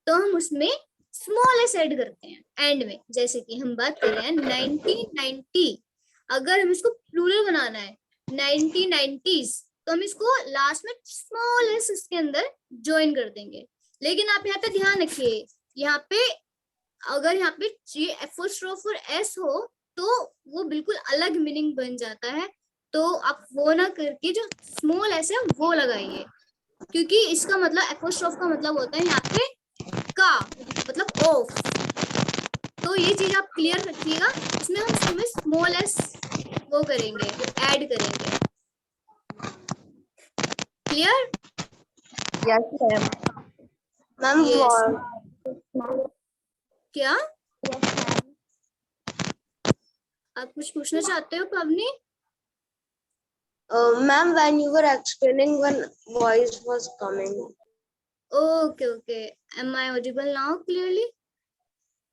तो हम उसमें स्मॉल एस ऐड करते हैं एंड में। जैसे कि हम बात कर रहे हैं 1990, अगर हम इसको प्लूरल बनाना है 1990s, तो हम इसको लास्ट में स्मॉल एस इसके अंदर ज्वाइन कर देंगे। लेकिन आप यहाँ पे ध्यान रखिए, यहाँ पे अगर यहाँ पे एपोस्ट्रोफ और एस हो तो वो बिल्कुल अलग मीनिंग बन जाता है, तो आप वो ना करके जो स्मॉल एस है वो लगाइए, क्योंकि इसका मतलब एपोस्ट्रोफ का मतलब होता है यहाँ पे का मतलब ऑफ। तो ये चीज आप क्लियर रखिएगा, इसमें हम स्मॉल एस वो करेंगे, ऐड करेंगे। क्लियर? Yes ma'am. क्या आप कुछ पूछना चाहते हो पावनी? Ma'am, when you were explaining, one voice was coming. Okay. Am I audible now clearly?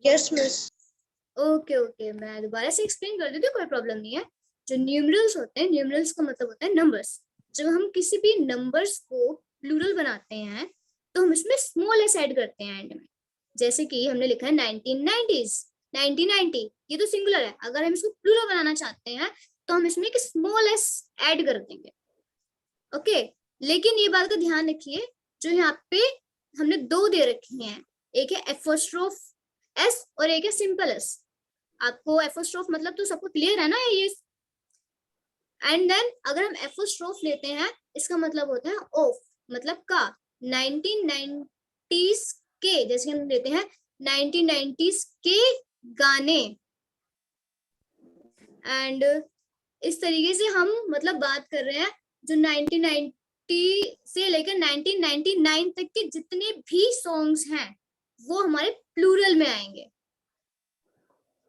Yes, miss. Okay. मैं दोबारा से एक्सप्लेन कर देती हूँ, कोई प्रॉब्लम नहीं है। जो न्यूमरल्स होते हैं, न्यूमरल्स का मतलब होता है नंबर्स। जब हम किसी भी नंबर्स को प्लूरल बनाते हैं तो हम इसमें स्मॉल एस ऐड करते हैं एंड में। जैसे कि हमने लिखा है 1990s, 1990, ये तो सिंगुलर है। अगर हम इसको प्लूरल बनाना चाहते हैं तो हम इसमें एक स्मॉल एस ऐड कर देंगे। ओके, लेकिन ये बात का ध्यान रखिए, जो यहाँ पे हमने दो दे रखी हैं, एक है एपोस्ट्रोफ एस और एक है सिंपल एस। आपको एपोस्ट्रोफ मतलब तो सबको क्लियर है ना ये? एंड देन अगर हम एपोस्ट्रोफ लेते हैं, इसका मतलब होता है ऑफ, मतलब का। 1990s के, जैसे हम लेते हैं 1990s के गाने, एंड इस तरीके से हम मतलब बात कर रहे हैं जो 1990 से लेकर 1999 तक के जितने भी सॉन्ग्स हैं वो हमारे प्लूरल में आएंगे।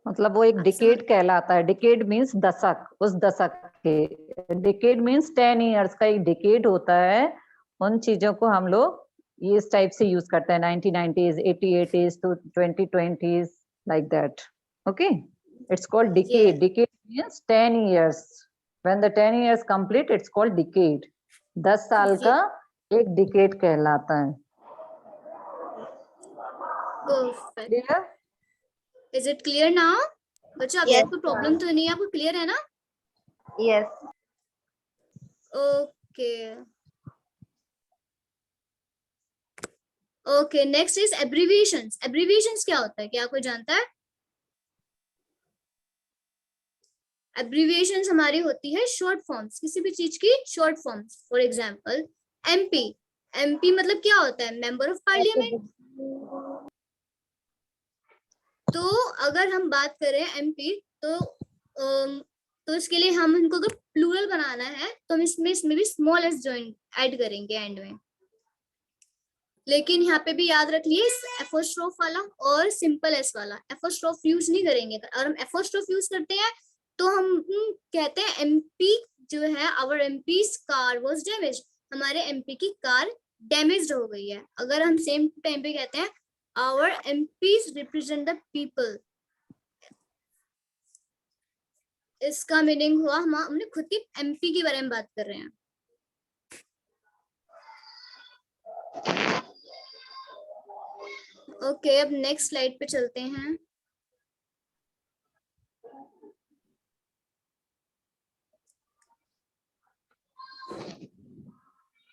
मतलब वो एक डिकेड कहलाता है। डिकेड मींस दशक, उस दशक के। डिकेड मींस 10 इयर्स का एक डिकेड होता है। उन चीजों को हम लोग ये इस टाइप से यूज करते हैं, 1990s, 80s to 2020s, like that. Okay, It's called decade. Yes. Decade means 10 years. When the 10 years complete, it's called decade. 10 साल Yes. का एक decade कहलाता है. Perfect. Clear? Is it clear now? बच्चों आपको Yes, कोई प्रॉब्लम तो नहीं है, आपको क्लियर है ना? Yes. Okay. Okay, next is abbreviations. Abbreviations क्या होता है, क्या कोई जानता है? Abbreviations हमारी होती है short forms, किसी भी चीज की short forms. For example, MP. MP मतलब क्या होता है? Member of Parliament. तो अगर हम बात करें MP तो इसके लिए हम इनको अगर प्लूरल बनाना है तो हम इसमें भी स्मॉल एस ज्वाइन ऐड करेंगे एंड में. लेकिन यहाँ पे भी याद रख लिए एपोस्ट्रोफ वाला और सिंपल एस वाला. एपोस्ट्रोफ यूज नहीं करेंगे. और हम एपोस्ट्रोफ यूज करते हैं तो हम कहते हैं एमपी जो है our MP's car was damaged. हमारे एमपी की कार डैमेज्ड हो गई है. अगर हम सेम टाइम पे कहते हैं our MPs represent the people, इसका मीनिंग हुआ हमने खुद की एमपी के बारे में बात कर रहे हैं. ओके, अब नेक्स्ट स्लाइड पे चलते हैं.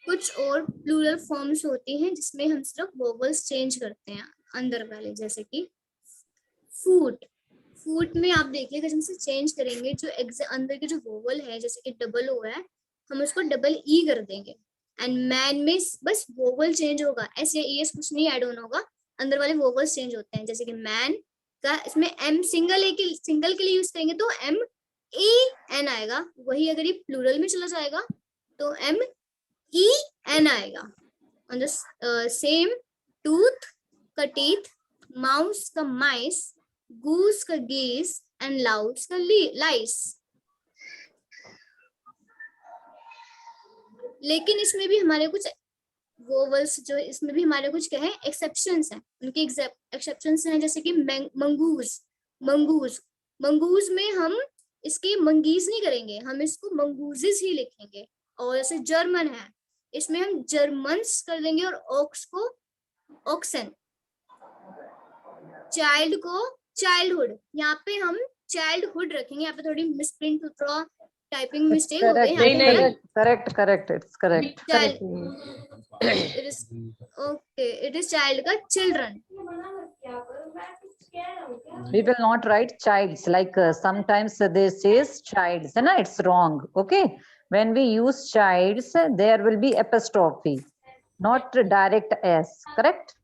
कुछ और प्लूरल फॉर्म्स होती हैं जिसमें हम सिर्फ वोवल्स चेंज करते हैं अंदर वाले, जैसे कि फूट. फूट में आप देखिएगा जब से चेंज करेंगे जो अंदर के जो वोवल है, जैसे कि डबल ओ है, हम उसको डबल ई कर देंगे. एंड मैन में बस वोवल चेंज होगा, एस या ई एस कुछ नहीं ऐड ऑन होगा, अंदर वाले वोवल्स चेंज होते हैं. जैसे कि मैन का इसमें एम सिंगल के लिए यूज करेंगे तो एम ए एन आएगा. वही अगर ये प्लूरल में चला जाएगा तो एम ई एन आएगा. ऑन द सेम, टूथ का टीथ, माउस का माइस, गूस का गेस एंड लाउड्स का लाइस. लेकिन इसमें भी हमारे कुछ वोवल्स जो इसमें भी हमारे कुछ क्या है एक्सेप्शंस हैं. उनके एक्सेप्शंस हैं जैसे कि मंगूज. मंगूज में हम इसकी मंगीज नहीं करेंगे, हम इसको मंगूजेस ही लिखेंगे. और जैसे जर्मन है, इसमें हम जर्मन्स कर देंगे और ऑक्स को ऑक्सन. चाइल्ड को चाइल्डहुड, यहाँ पे हम चाइल्डहुड रखेंगे. यहाँ पे थोड़ी मिसप्रिंट, थोड़ा टाइपिंग मिस्टेक हो गई. Correct. It's correct. It is child का children. We will not write childs, like sometimes they says childs, and it's wrong. Okay, when we use childs, there will be apostrophe, not direct s. Correct.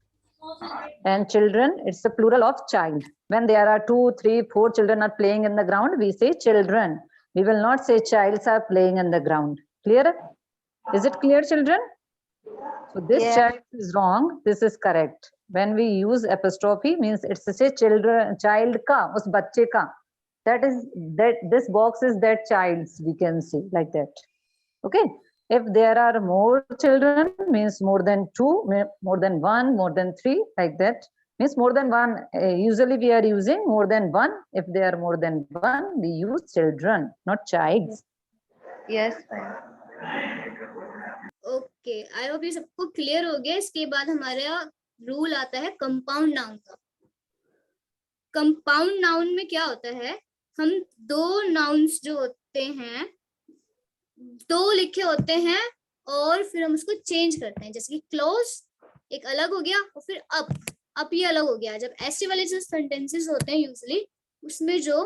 And children, it's a plural of child. When there are 2, 3, 4 children are playing in the ground, we say children. We will not say childs are playing in the ground. Clear? Is it clear, children? So this child is wrong. This is correct. When we use apostrophe, means it's to say children, child ka, us bacche ka. That is that this box is that child's, we can say like that. Okay. If there are more children, means more than 2, more than 1, more than 3, like that. Means more than 1. Usually we are using more than 1. If they are more than 1, we use children, not childs. Yes. Okay, I hope ये सबको क्लियर हो गया. इसके बाद हमारा रूल आता है कंपाउंड नाउन का. कंपाउंड नाउन में क्या होता है, हम दो नाउन्स जो होते हैं, दो लिखे होते हैं और फिर हम उसको चेंज करते हैं. जैसे कि क्लोज एक अलग हो गया और फिर अप ये अलग हो गया. जब ऐसे वाले जो सेंटेंसेस होते हैं यूजुअली, उसमें जो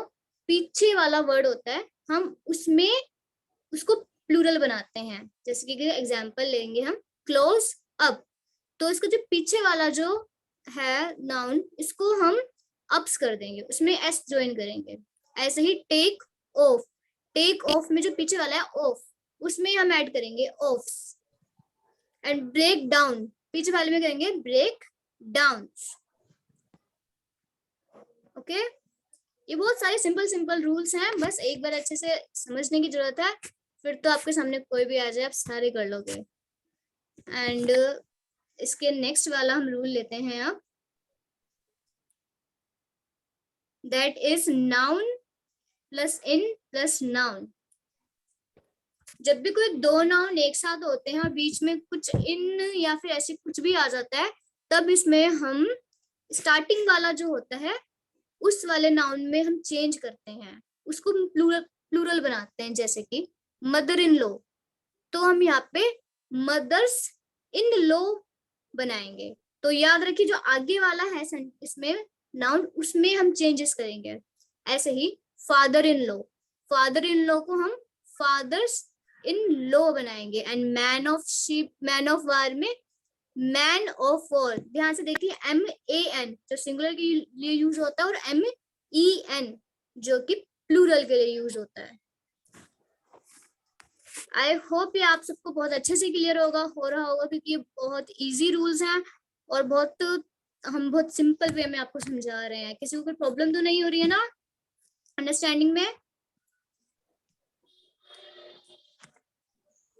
पीछे वाला वर्ड होता है हम उसमें उसको प्लूरल बनाते हैं. जैसे कि एग्जांपल लेंगे हम क्लोज अप, तो इसका जो पीछे वाला जो है नाउन, इसको हम अप्स कर देंगे, उसमें एस ज्वाइन करेंगे. ऐसे ही टेक ऑफ में जो पीछे वाला है ऑफ, उसमें हम ऐड करेंगे ऑफ्स. एंड ब्रेक डाउन, पीछे वाले में करेंगे ब्रेक डाउन. ओके, ये बहुत सारे सिंपल रूल्स हैं, बस एक बार अच्छे से समझने की जरूरत है, फिर तो आपके सामने कोई भी आ जाए आप सारे कर लोगे. एंड इसके नेक्स्ट वाला हम रूल लेते हैं अब, that is noun plus in plus noun. जब भी कोई दो नाउन एक साथ होते हैं और बीच में कुछ इन या फिर ऐसे कुछ भी आ जाता है, तब इसमें हम स्टार्टिंग वाला जो होता है उस वाले नाउन में हम चेंज करते हैं, उसको प्लूरल बनाते हैं। जैसे कि मदर इन लॉ, तो हम यहाँ पे मदर्स इन लॉ बनाएंगे। तो याद रखिए जो आगे वाला है इसमें नाउन, उसमें हम चेंजेस करेंगे। ऐसे ही फादर इन लॉ को हम फादर्स इन लॉ बनाएंगे। And man of sheep, man of war में मैन ऑफ वॉर। ध्यान से देखिए, MAN जो सिंगुलर के लिए यूज होता है और MEN जो कि प्लूरल के लिए यूज होता है। आई होप ये आप सबको बहुत अच्छे से क्लियर हो रहा होगा, क्योंकि ये बहुत इजी रूल्स हैं और हम बहुत सिंपल वे में आपको समझा रहे हैं। किसी को कोई प्रॉब्लम तो नहीं हो रही है ना अंडरस्टैंडिंग में?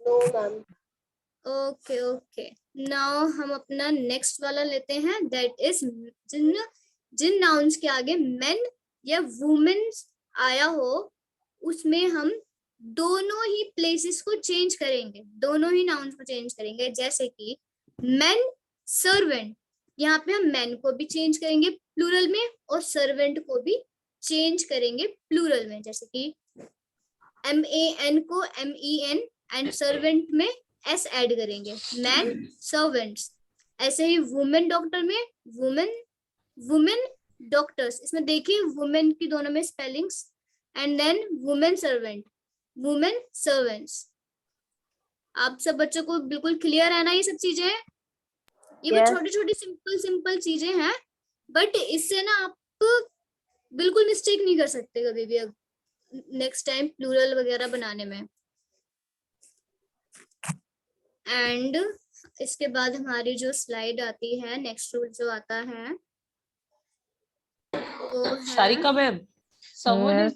No ma'am. ओके नाउ हम अपना नेक्स्ट वाला लेते हैं, दैट इज जिन नाउन्स के आगे मेन या वुमेन आया हो उसमें हम दोनों ही प्लेसेस को चेंज करेंगे, दोनों ही नाउन्स को चेंज करेंगे। जैसे कि मेन सर्वेंट, यहाँ पे हम मैन को भी चेंज करेंगे प्लूरल में और सर्वेंट को भी चेंज करेंगे प्लूरल में। जैसे कि MAN को MEN एंड सर्वेंट में S ऐड करेंगे, मैन सर्वेंट्स। ऐसे ही वुमेन डॉक्टर में वुमेन डॉक्टर्स। इसमें देखिए वुमेन की दोनों में spellings, and then women servants. आप सब बच्चों को बिल्कुल क्लियर है ना ये सब चीजें? ये Yes. छोटी छोटी सिंपल चीजें हैं, बट इससे ना आप बिल्कुल मिस्टेक नहीं कर सकते कभी भी नेक्स्ट टाइम प्लूरल वगैरह बनाने में। एंड इसके बाद हमारी जो स्लाइड आती है, नेक्स्ट रूल जो आता है वो है Sharika ma'am, Yes.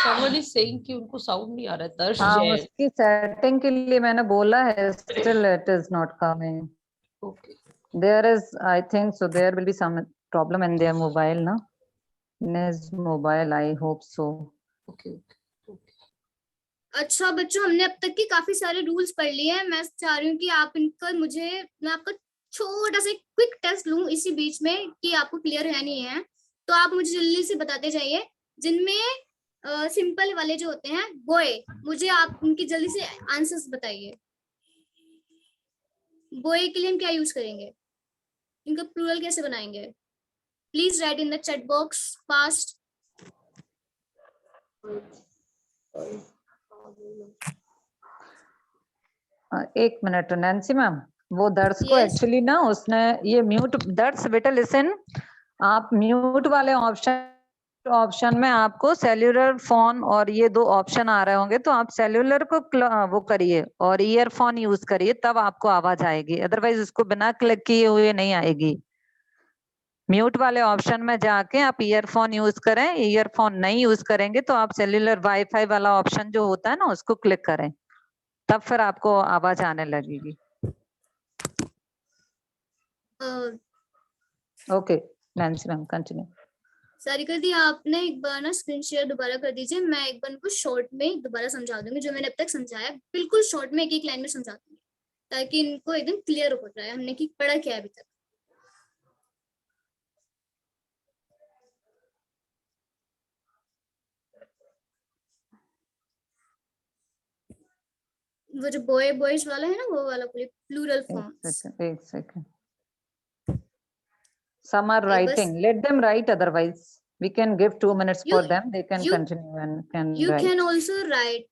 someone is saying कि उनको साउंड नहीं आ रहा है। दर्श हाँ, जैन। उसकी सेटिंग के लिए मैंने बोला है, still it is not coming. Okay. There is, I think so, there will be some problem in their mobile, na? In his mobile, I hope so. Okay. अच्छा बच्चों, हमने अब तक के काफी सारे रूल्स पढ़ लिए हैं। मैं चाह रही हूँ कि आप मैं आपका छोटा सा क्विक टेस्ट लूं इसी बीच में कि आपको क्लियर है नहीं है। तो आप मुझे जल्दी से बताते जाइए, जिनमें सिंपल वाले जो होते हैं बॉय, मुझे आप उनकी जल्दी से आंसर्स बताइए। बॉय के लिए हम क्या यूज करेंगे, इनका प्लूरल कैसे बनाएंगे? Please right in the chat box fast. एक मिनट नैन्सी मैम, वो दर्श को Yes. एक्चुअली ना उसने ये म्यूट, दर्श बेटा लिसन, आप म्यूट वाले ऑप्शन में आपको सेल्यूलर फोन और ये दो ऑप्शन आ रहे होंगे, तो आप सेल्यूलर को वो करिए और ईयरफोन यूज करिए, तब आपको आवाज आएगी, अदरवाइज उसको बिना क्लिक किए हुए नहीं आएगी। म्यूट वाले ऑप्शन में जाके आप ईयरफोन यूज करें, ईयरफोन नहीं यूज करेंगे तो आप सेल्यूलर वाईफाई वाला ऑप्शन जो होता है ना उसको क्लिक करें, तब फिर आपको आवाज आने लगेगी। Okay Nancy ma'am continue. Sarika दी, आपने एक बार ना स्क्रीन शेयर दोबारा कर दीजिए, मैं एक बार इनको शॉर्ट में दोबारा समझा दूंगी। जो मैंने अब तक समझाया बिल्कुल शॉर्ट में एक लाइन में समझा दूंगी, ताकि इनको एकदम क्लियर हो जाए हमने की पढ़ा क्या है अभी तक। वो जो बॉयज वाला है ना, वो वाला प्लूरल फॉर्म्स। एक second some are writing, let them write, otherwise we can give 2 minutes for them, they can continue and can you write. can also write.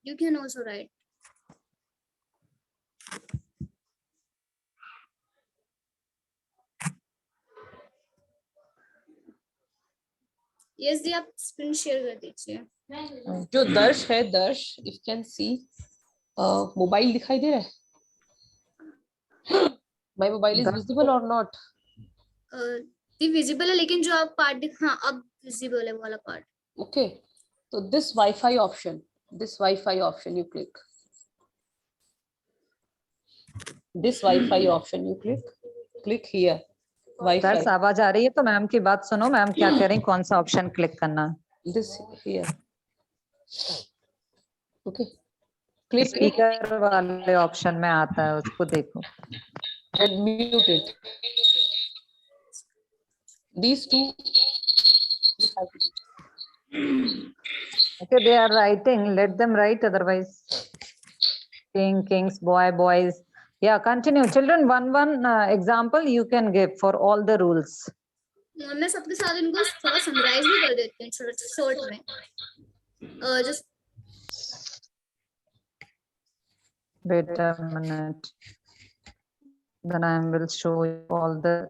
Yes दी, आप स्क्रीन शेयर कर दीजिए। जो दर्श है, दर्श इफ कैन सी, मोबाइल दिखाई दे रहा है? माय मोबाइल इज विजिबल और नॉट? विजिबल है, लेकिन जो आप पार्ट, हाँ अब विजिबल है वो वाला पार्ट। ओके, तो this wifi option you click, this wifi option you click here. Wifi दर्श आवाज आ रही है तो मैम की बात सुनो, मैम क्या कह रही हैं, कौन सा ऑप्शन क्लिक करना है? This here, Okay. Click it speaker वाले ऑप्शन में आता है, उसको देखो. and mute it. These two. Okay, they are writing. Let them write. Otherwise, king, kings, boy, boys. Yeah, continue. Children, one example you can give for all the rules. मैं सबके साथ इनको थोड़ा समराइज भी कर देती हूँ शॉर्ट में. Just Wait a minute. Then I will show you all the.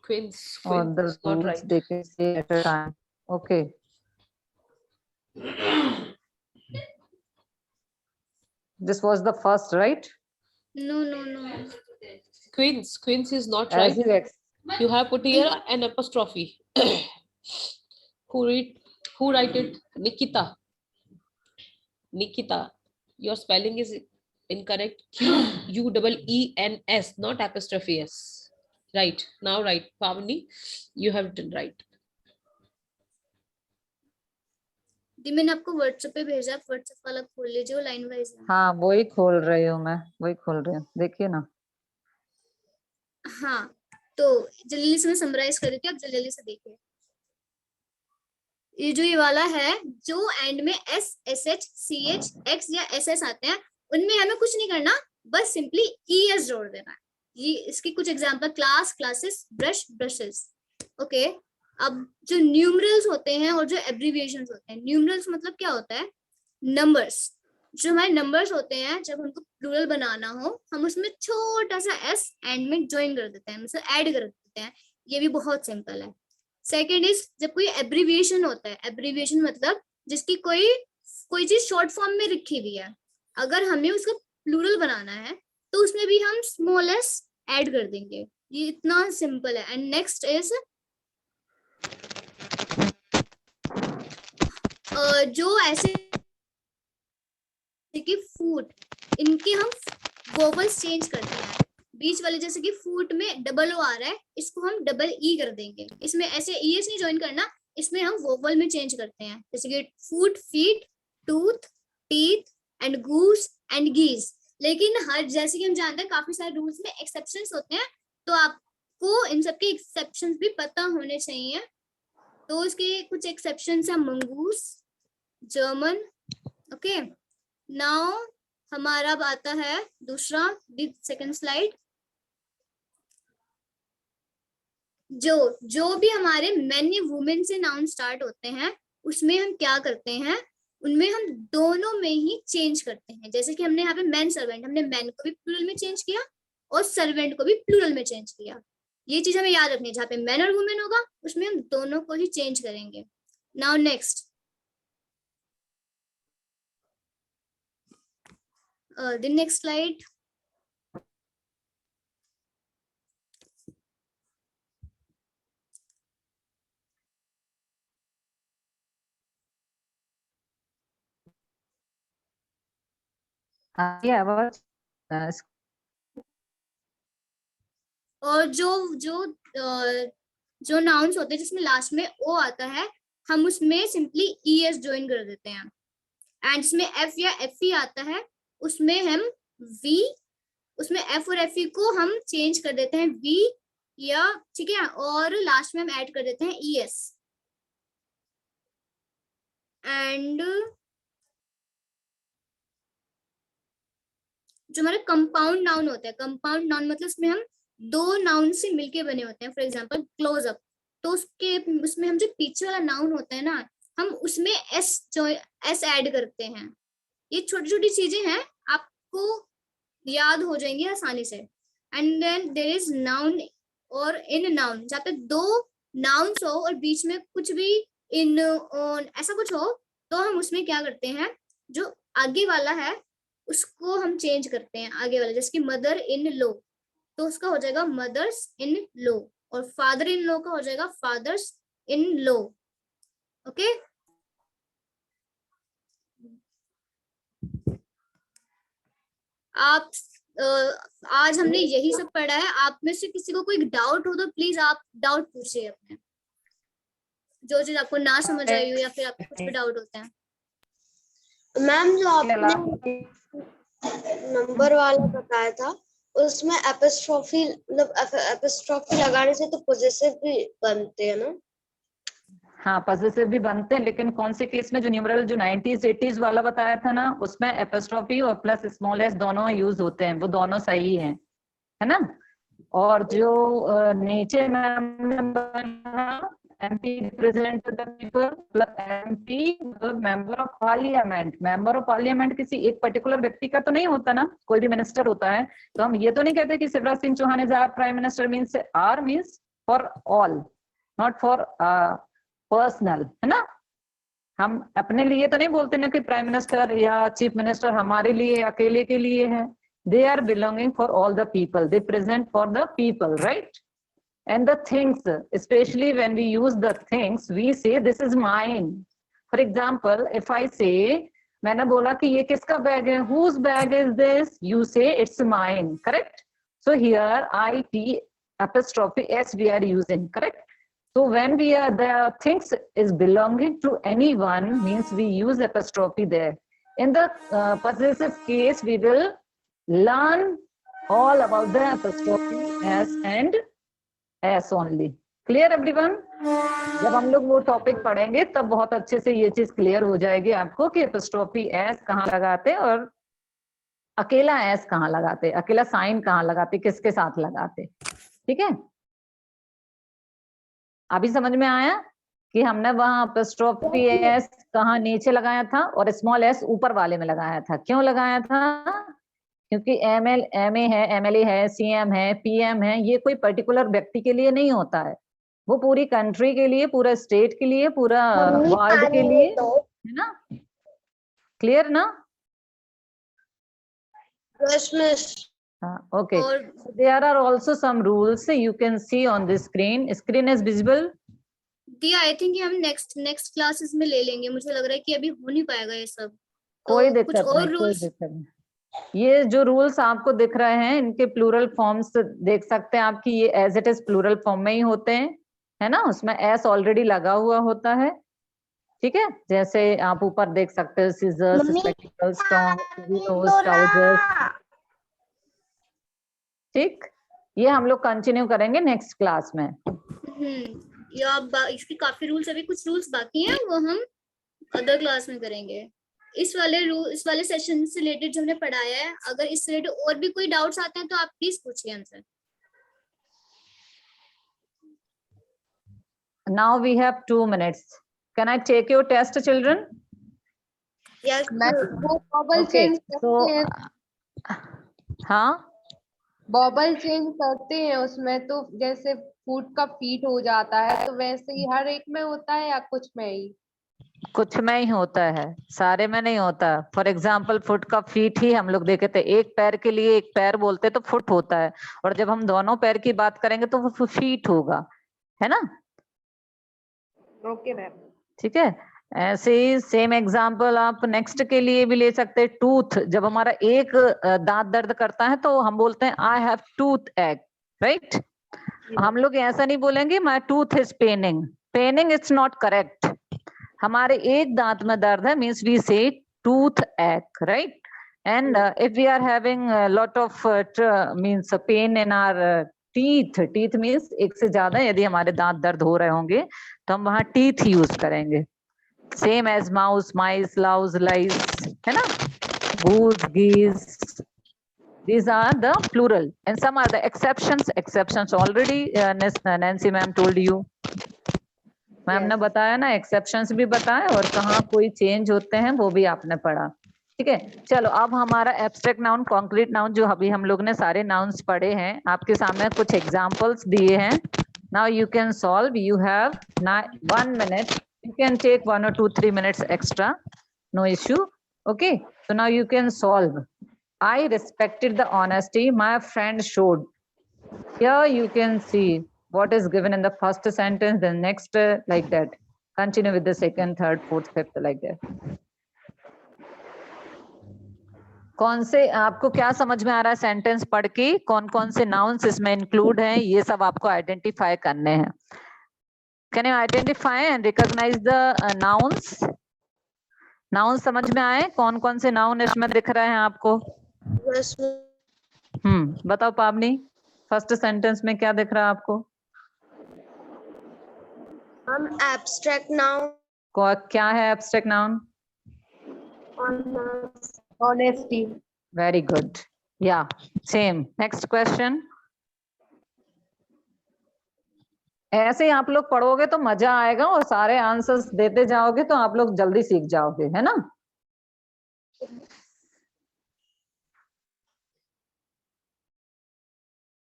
Queens. All the Queens. Not rules right. they can say at a time. Okay. This was the first, right? no. Queens. Queens is not As right. you You have put here an apostrophe. Who write it? Nikita. Nikita. Your spelling is incorrect. QUEENS, not apostrophe S. Right. Now right. Pavani, you have done right. दी मैंने आपको व्हाट्सएप पे भेजा, आप व्हाट्सएप वाला खोल लीजिए, वो लाइन वाइज है. हाँ, वही खोल रही हूँ मैं, वही खोल रही हूँ, देखिए ना. हाँ, तो जल्दी से मैं समराइज कर देती हूँ, आप जल्दी से देखिए. ये जो ये वाला है, जो एंड में S, S H, C H, X या एस एस आते हैं, उनमें हमें कुछ नहीं करना, बस सिंपली ई एस जोड़ देना है. ये इसकी कुछ example: class, classes, brush, brushes. Okay. अब जो न्यूमरल्स होते हैं और जो एब्रिविएशंस होते हैं, न्यूमरल्स मतलब क्या होता है? नंबर्स. जो हमारे नंबर्स होते हैं, जब हमको प्लूरल बनाना हो, हम उसमें छोटा सा एस एंड में ज्वाइन कर देते हैं, मतलब ऐड कर देते हैं. ये भी बहुत सिंपल है. सेकेंड इज जब कोई एब्रिविएशन होता है. एब्रिविएशन मतलब जिसकी कोई चीज शॉर्ट फॉर्म में लिखी हुई है, अगर हमें उसका प्लूरल बनाना है तो उसमें भी हम स्मॉल एस ऐड कर देंगे. ये इतना सिंपल है. एंड नेक्स्ट इज जो ऐसे कि फूट, इनके हम वोवल्स चेंज करते हैं. बीच वाले जैसे कि फूट में डबल ओ आ रहा है, इसको हम डबल ई कर देंगे. इसमें ऐसे ई एस नहीं ज्वाइन करना, इसमें हम वोवल में चेंज करते हैं. जैसे कि foot, feet, tooth, teeth and goose and geese. लेकिन हर, जैसे कि हम जानते हैं, काफी सारे रूल्स में एक्सेप्शंस होते हैं, तो आपको इन सबके एक्सेप्शंस भी पता होने चाहिए. तो इसके कुछ एक्सेप्शंस है: मंगूस, जर्मन. ओके. नाउ हमारा अब आता है दूसरा, सेकंड स्लाइड. जो भी हमारे मेन या वुमेन से नाउन स्टार्ट होते हैं, उसमें हम क्या करते हैं, उनमें हम दोनों में ही चेंज करते हैं. जैसे कि हमने यहाँ पे मैन सर्वेंट, हमने मैन को भी प्लूरल में चेंज किया और सर्वेंट को भी प्लूरल में चेंज किया. ये चीज हमें याद रखनी है. जहाँ पे मैन और वुमेन होगा, उसमें हम दोनों को ही चेंज करेंगे. Now next, the next slide. yeah, but, और जो नाउन्स होते हैं जिसमें लास्ट में ओ आता है, हम उसमें सिंपली ई एस ज्वाइन कर देते हैं. एंड जिसमें एफ या एफ ई आता है, उसमें हम वी, उसमें एफ और एफ ई को हम चेंज कर देते हैं वी या, ठीक है, और लास्ट में हम ऐड कर देते हैं ई एस. एंड जो हमारे कंपाउंड नाउन होते हैं, कंपाउंड नाउन मतलब उसमें हम दो नाउन से मिलके बने होते हैं. फॉर एग्जांपल क्लोज अप, तो उसमें हम जो पीछे वाला नाउन होता है ना, हम उसमें एस ऐड करते हैं. ये छोटी छोटी चीजें हैं, आपको याद हो जाएंगी आसानी से. And then there is noun और इन नाउन. जहाँ पे दो नाउन्स हो और बीच में कुछ भी इन, ऑन, ऐसा कुछ हो, तो हम उसमें क्या करते हैं, जो आगे वाला है उसको हम चेंज करते हैं. आगे वाला, जैसे कि मदर इन लॉ, तो उसका हो जाएगा मदर्स इन लॉ, और फादर इन लॉ का हो जाएगा फादर्स इन लॉ. ओके. आप आज हमने यही सब पढ़ा है. आप में से किसी को कोई डाउट हो तो प्लीज आप डाउट पूछिए अपने. जो चीज आपको ना समझ आई हो या फिर आपको कुछ भी डाउट होते हैं। मैम जो आपने नंबर वाला बताया था उसमें एपिस्ट्रोफी मतलब एपिस्ट्रोफी लगाने से तो पोजेसिव भी बनते हैं ना। हाँ पॉजिटिव भी बनते हैं, लेकिन कौन से केस में जो न्यूमरल जो 90s 80s वाला बताया था ना, उसमें एपोस्ट्रोफी और प्लस स्मॉल एस दोनों यूज होते हैं, वो दोनों सही हैं, है ना। और जो नीचे MP represent the people plus MP member of parliament. Member of parliament किसी एक पर्टिकुलर व्यक्ति का तो नहीं होता ना, कोई भी मिनिस्टर होता है, तो हम ये तो नहीं कहते कि Shivraj Singh Chouhan is our prime minister, means our means for all, not for personal, है ना। हम अपने लिए तो नहीं बोलते ना कि प्राइम मिनिस्टर या चीफ मिनिस्टर हमारे लिए अकेले के लिए है। They are belonging for all the people. They present for the people, right? And the things, especially when we use the things, we say this is mine. For example, if I say, मैंने बोला कि ये किसका बैग है? Whose bag is this? You say it's mine, correct? So here IT apostrophe S we are using, correct? So when we are the things is belonging to anyone means we use apostrophe there. In the possessive case, we will learn all about the apostrophe S and S only. Clear everyone? जब हम लोग वो टॉपिक पढ़ेंगे तब बहुत अच्छे से ये चीज क्लियर हो जाएगी आपको कि apostrophe S कहाँ लगाते और अकेला S कहाँ लगाते, अकेला साइन कहाँ लगाते, किसके साथ लगाते। ठीक है, अभी समझ में आया कि हमने वहां apostrophe S कहाँ नीचे लगाया था और स्मॉल s ऊपर वाले में लगाया था। क्यों लगाया था? क्योंकि ML MA है, MLA है, CM है, PM है, ये कोई पर्टिकुलर व्यक्ति के लिए नहीं होता है, वो पूरी कंट्री के लिए, पूरा स्टेट के लिए, पूरा वर्ल्ड के लिए, है ना। क्लियर ना? Okay. There are also some rules you can see on the screen. Screen is visible. दिया आई थिंक हम नेक्स्ट क्लासेस में ले लेंगे, मुझे लग रहा है कि अभी हो नहीं पाएगा ये सब। कोई तो दिक्कत कुछ और नहीं, कोई रूल्स दिक्कत नहीं। ये जो रूल्स आपको दिख रहे हैं इनके प्लूरल फॉर्म्स देख सकते हैं आपकी, ये as it is plural form में ही होते हैं, है ना। उसमें एस ऑलरेडी लगा हुआ होता है, ठीक है। जैसे आप ऊपर देख सकते हो, सीजर्स, स्पेक्टिकल्स, ट्राउजर्स, ठीक। ये हम लोग कंटिन्यू करेंगे नेक्स्ट क्लास में। या इसके काफी रूल्स, अभी कुछ रूल्स बाकी हैं वो हम अदर क्लास में करेंगे। इस वाले सेशन से रिलेटेड जो हमने पढ़ाया है, अगर इससे रिलेटेड और भी कोई डाउट्स आते हैं तो आप प्लीज पूछिए हमसे। Now we have 2 minutes. Can I take your test, children? Yes. वो बबल Okay. चेंज करते हैं, हाँ, बबल चेंज करते हैं उसमें, तो जैसे फूट का फीट हो जाता है, तो वैसे ही हर एक में होता है या कुछ में ही? कुछ में ही होता है, सारे में नहीं होता। फॉर एग्जाम्पल फुट का फीट ही हम लोग देखे थे, एक पैर के लिए एक पैर बोलते तो फुट होता है, और जब हम दोनों पैर की बात करेंगे तो वो फीट होगा, है ना। Okay ma'am. ठीक है, ऐसे ही सेम एग्जाम्पल आप नेक्स्ट के लिए भी ले सकते हैं। टूथ, जब हमारा एक दांत दर्द करता है तो हम बोलते हैं I have toothache, right. हम लोग ऐसा नहीं बोलेंगे my tooth is paining, paining it's not correct. हमारे एक दांत में दर्द है means we say toothache, right. And if we are having lot of means pain in our teeth, teeth means एक से ज्यादा, यदि हमारे दांत दर्द हो रहे होंगे तो हम वहां टीथ यूज करेंगे। सेम एज माउस, माइस, लाउज, लाइस, है ना, गूज, गीज, these are the plural and some are the exceptions already Nancy ma'am told you, ma'am ने बताया ना, एक्सेप्शंस भी बताया और कहाँ कोई चेंज होते हैं वो भी आपने पढ़ा। ठीक है, चलो अब हमारा एब्स्ट्रैक्ट नाउन, कॉन्क्रीट नाउन, जो अभी हम लोग ने सारे नाउन्स पढ़े हैं, आपके सामने कुछ एग्जांपल्स दिए हैं। Now you can solve, you have 1 minute, you can take 1 or 2 3 minutes extra, no issue. Okay, so now you can solve. I respected the honesty my friend showed. Here you can see what is given in the first sentence, then next like that. Continue with the second, third, fourth, fifth like that. कौन से आपको क्या समझ में आ रहा है सेंटेंस पढ़ के, कौन कौन से नाउन्स इसमें इंक्लूड हैं, ये सब आपको आइडेंटिफाई करने हैं। Can you identify and recognize the nouns? Nouns समझ में आए? कौन कौन से नाउन इसमें दिख रहे हैं आपको? Yes, बताओ पावनी, फर्स्ट सेंटेंस में क्या दिख रहा है आपको? abstract noun. क्या है abstract noun? Honesty. Very good. Yeah, same. Next question. ऐसे ही आप लोग पढ़ोगे तो मजा आएगा और सारे आंसर्स देते जाओगे तो आप लोग जल्दी सीख जाओगे, है ना?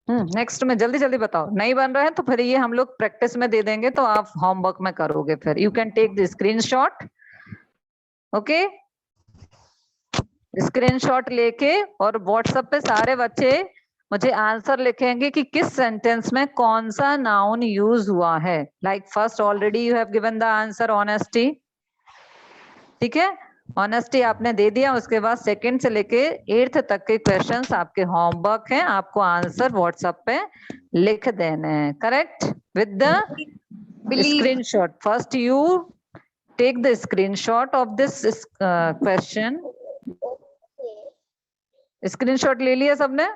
नेक्स्ट में जल्दी जल्दी बताओ। नहीं बन रहा है तो फिर ये हम लोग प्रैक्टिस में दे देंगे तो आप होमवर्क में करोगे। फिर you can take the screenshot. Okay, screenshot लेके और व्हाट्सएप पे सारे बच्चे मुझे आंसर लिखेंगे कि किस सेंटेंस में कौन सा नाउन यूज हुआ है। Like first already you have given the answer honesty, ठीक है, ऑनेस्टी आपने दे दिया। उसके बाद सेकंड से लेके 8th तक के क्वेश्चंस आपके होमवर्क हैं, आपको आंसर व्हाट्सएप पे लिख देने हैं, correct, with the screenshot. First you take the screenshot of this question. Screenshot ले लिया सबने?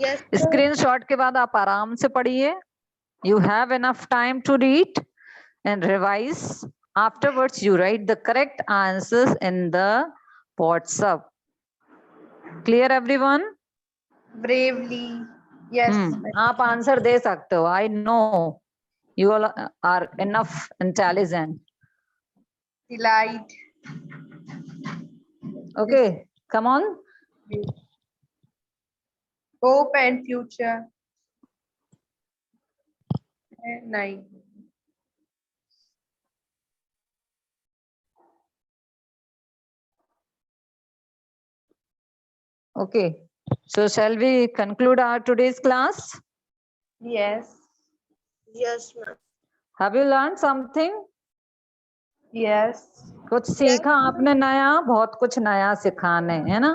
Yes, स्क्रीनशॉट के बाद आप आराम से पढ़िए। You have enough time to read and revise. Afterwards you write the correct answers in the WhatsApp. Clear everyone? Bravely. Yes. आप आंसर दे सकते हो। I know you all are enough intelligent. Delight. Okay, come on. Hope and future. Night. Okay, so shall we conclude our today's class? Yes. yes, ma'am. Have you learned something? Yes. कुछ सीखा आपने नया? बहुत कुछ नया सिखाने, है ना?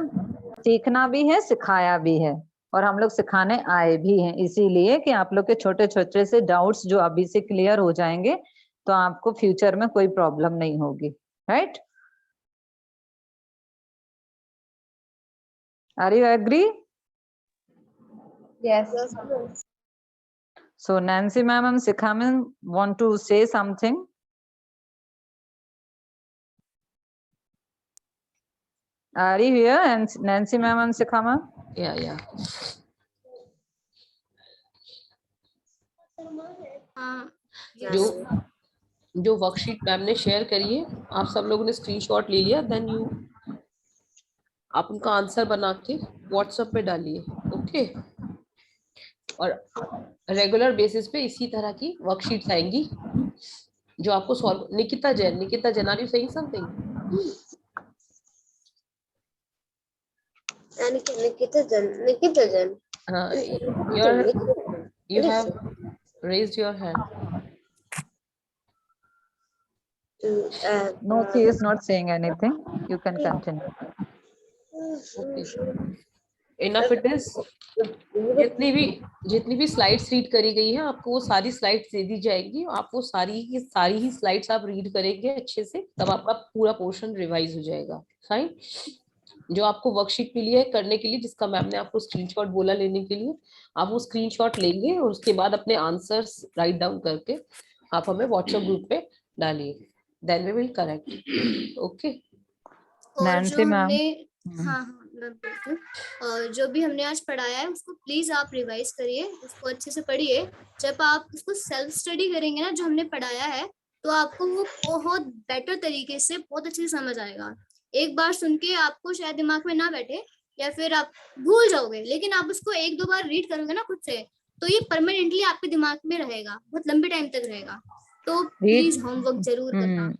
सीखना भी है, सिखाया भी है, और हम लोग सिखाने आए भी हैं, इसीलिए कि आप लोग के छोटे छोटे से डाउट्स जो अभी से क्लियर हो जाएंगे तो आपको फ्यूचर में कोई प्रॉब्लम नहीं होगी, right? Are you agree? Yes. Yes, ma'am. So Nancy ma'am and Sikha ma'am want to say something? Are you here? And Nancy ma'am and Sikha ma'am? Yeah. जो वर्कशीट मैम ने शेयर करी है, आप सब लोगों ने स्क्रीनशॉट ले लिया, देन आप उनका आंसर बना के व्हाट्सएप पे डालिए, ओके? और रेगुलर बेसिस पे इसी तरह की वर्कशीट्स आएंगी जो आपको solve. Nikita Jain, are you saying something? Nikita Jan. हाँ, you have raised your hand. No, she is not saying anything. You can continue. Okay. Enough it is. जितनी भी स्लाइड्स रीड करी गई है आपको वो सारी स्लाइड्स दे दी जाएगी, आप वो सारी ही स्लाइड्स आप रीड करेंगे अच्छे से, तब आपका पूरा पोर्शन रिवाइज हो जाएगा। फाइन। जो आपको वर्कशीट मिली है करने के लिए, जिसका मैम ने आपको स्क्रीनशॉट बोला लेने के लिए, आप वो स्क्रीनशॉट लेंगे और उसके बाद अपने आंसर्स राइट डाउन करके आप हमें व्हाट्सएप ग्रुप पे डालिए, then we will correct. Okay Nancy ma'am, हाँ मैं बोलती हूँ, और जो भी हमने आज पढ़ाया है उसको प्लीज आप रिवाइज करिए, उसको अच्छे से पढ़िए। जब आप उसको सेल्फ स्टडी करेंगे ना जो हमने पढ़ाया है, तो आपको वो बहुत बेटर तरीके से बहुत अच्छे से समझ आएगा। एक बार सुन के आपको शायद दिमाग में ना बैठे या फिर आप भूल जाओगे, लेकिन आप उसको 1-2 बार रीड करोगे ना खुद से, तो ये परमानेंटली आपके दिमाग में रहेगा, बहुत लंबे टाइम तक रहेगा। तो प्लीज होमवर्क जरूर करना।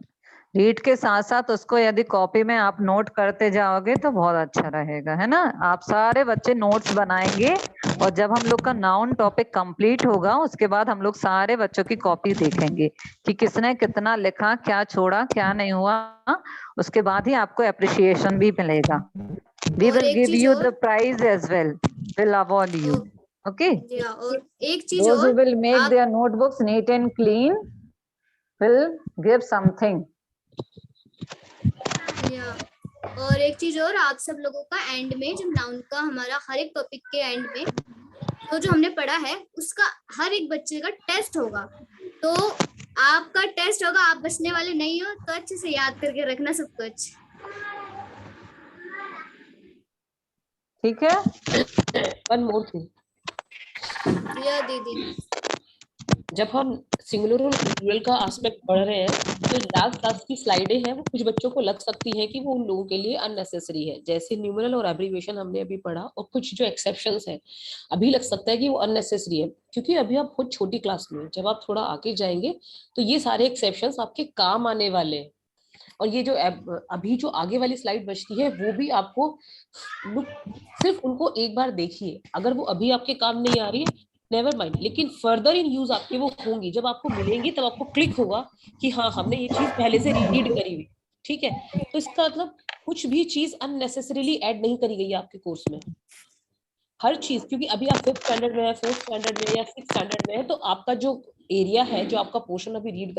रीड के साथ साथ उसको यदि कॉपी में आप नोट करते जाओगे तो बहुत अच्छा रहेगा, है ना? आप सारे बच्चे नोट्स बनाएंगे और जब हम लोग का नाउन टॉपिक कंप्लीट होगा उसके बाद हम लोग सारे बच्चों की कॉपी देखेंगे कि किसने कितना लिखा, क्या छोड़ा, क्या नहीं हुआ। उसके बाद ही आपको अप्रिशिएशन भी मिलेगा। We will give you the prize as well, will award you. Okay. जी हाँ, और एक चीज Those who और, will make आप their notebooks neat and clean will give something. या और एक चीज और, आप सब लोगों का एंड में, जब नाउन का हमारा हर एक टॉपिक के एंड में तो जो हमने पढ़ा है उसका हर एक बच्चे का टेस्ट होगा। तो आपका टेस्ट होगा, आप बचने वाले नहीं हो, तो अच्छे से याद करके रखना सब कुछ। ठीक है? वन मोर थिंग, या दीदी, जब हम सिंगुलर और प्लूरल का एस्पेक्ट पढ़ रहे हैं तो लास्ट क्लास की स्लाइडें हैं वो कुछ बच्चों को लग सकती है कि वो उन लोगों के लिए अननेसेसरी है, जैसे न्यूमरल और एब्रीविएशन हमने अभी पढ़ा, और कुछ जो एक्सेप्शंस है अभी लग सकता है कि वो अननेसेसरी है, क्योंकि अभी आप बहुत छोटी क्लास में, जब आप थोड़ा आगे जाएंगे तो ये सारे एक्सेप्शंस आपके काम आने वाले हैं। और ये जो अभी जो आगे वाली स्लाइड बचती है वो भी आपको सिर्फ उनको एक बार देखिए, अगर वो अभी आपके काम नहीं आ रही है नेवर माइंड, लेकिन फर्दर इन यूज आपके वो होंगी, जब आपको मिलेंगी तब आपको क्लिक होगा कि हाँ हमने ये चीज पहले से रीड करी हुई। ठीक है, तो इसका मतलब कुछ भी चीज अननेसेसरीली ऐड नहीं करी गई है आपके कोर्स में, हर चीज, क्योंकि अभी आप 5th स्टैंडर्ड में है, 4th स्टैंडर्ड में या 6th स्टैंडर्ड में है, तो आपका जो एरिया है, जो आपका पोर्शन अभी रीड कर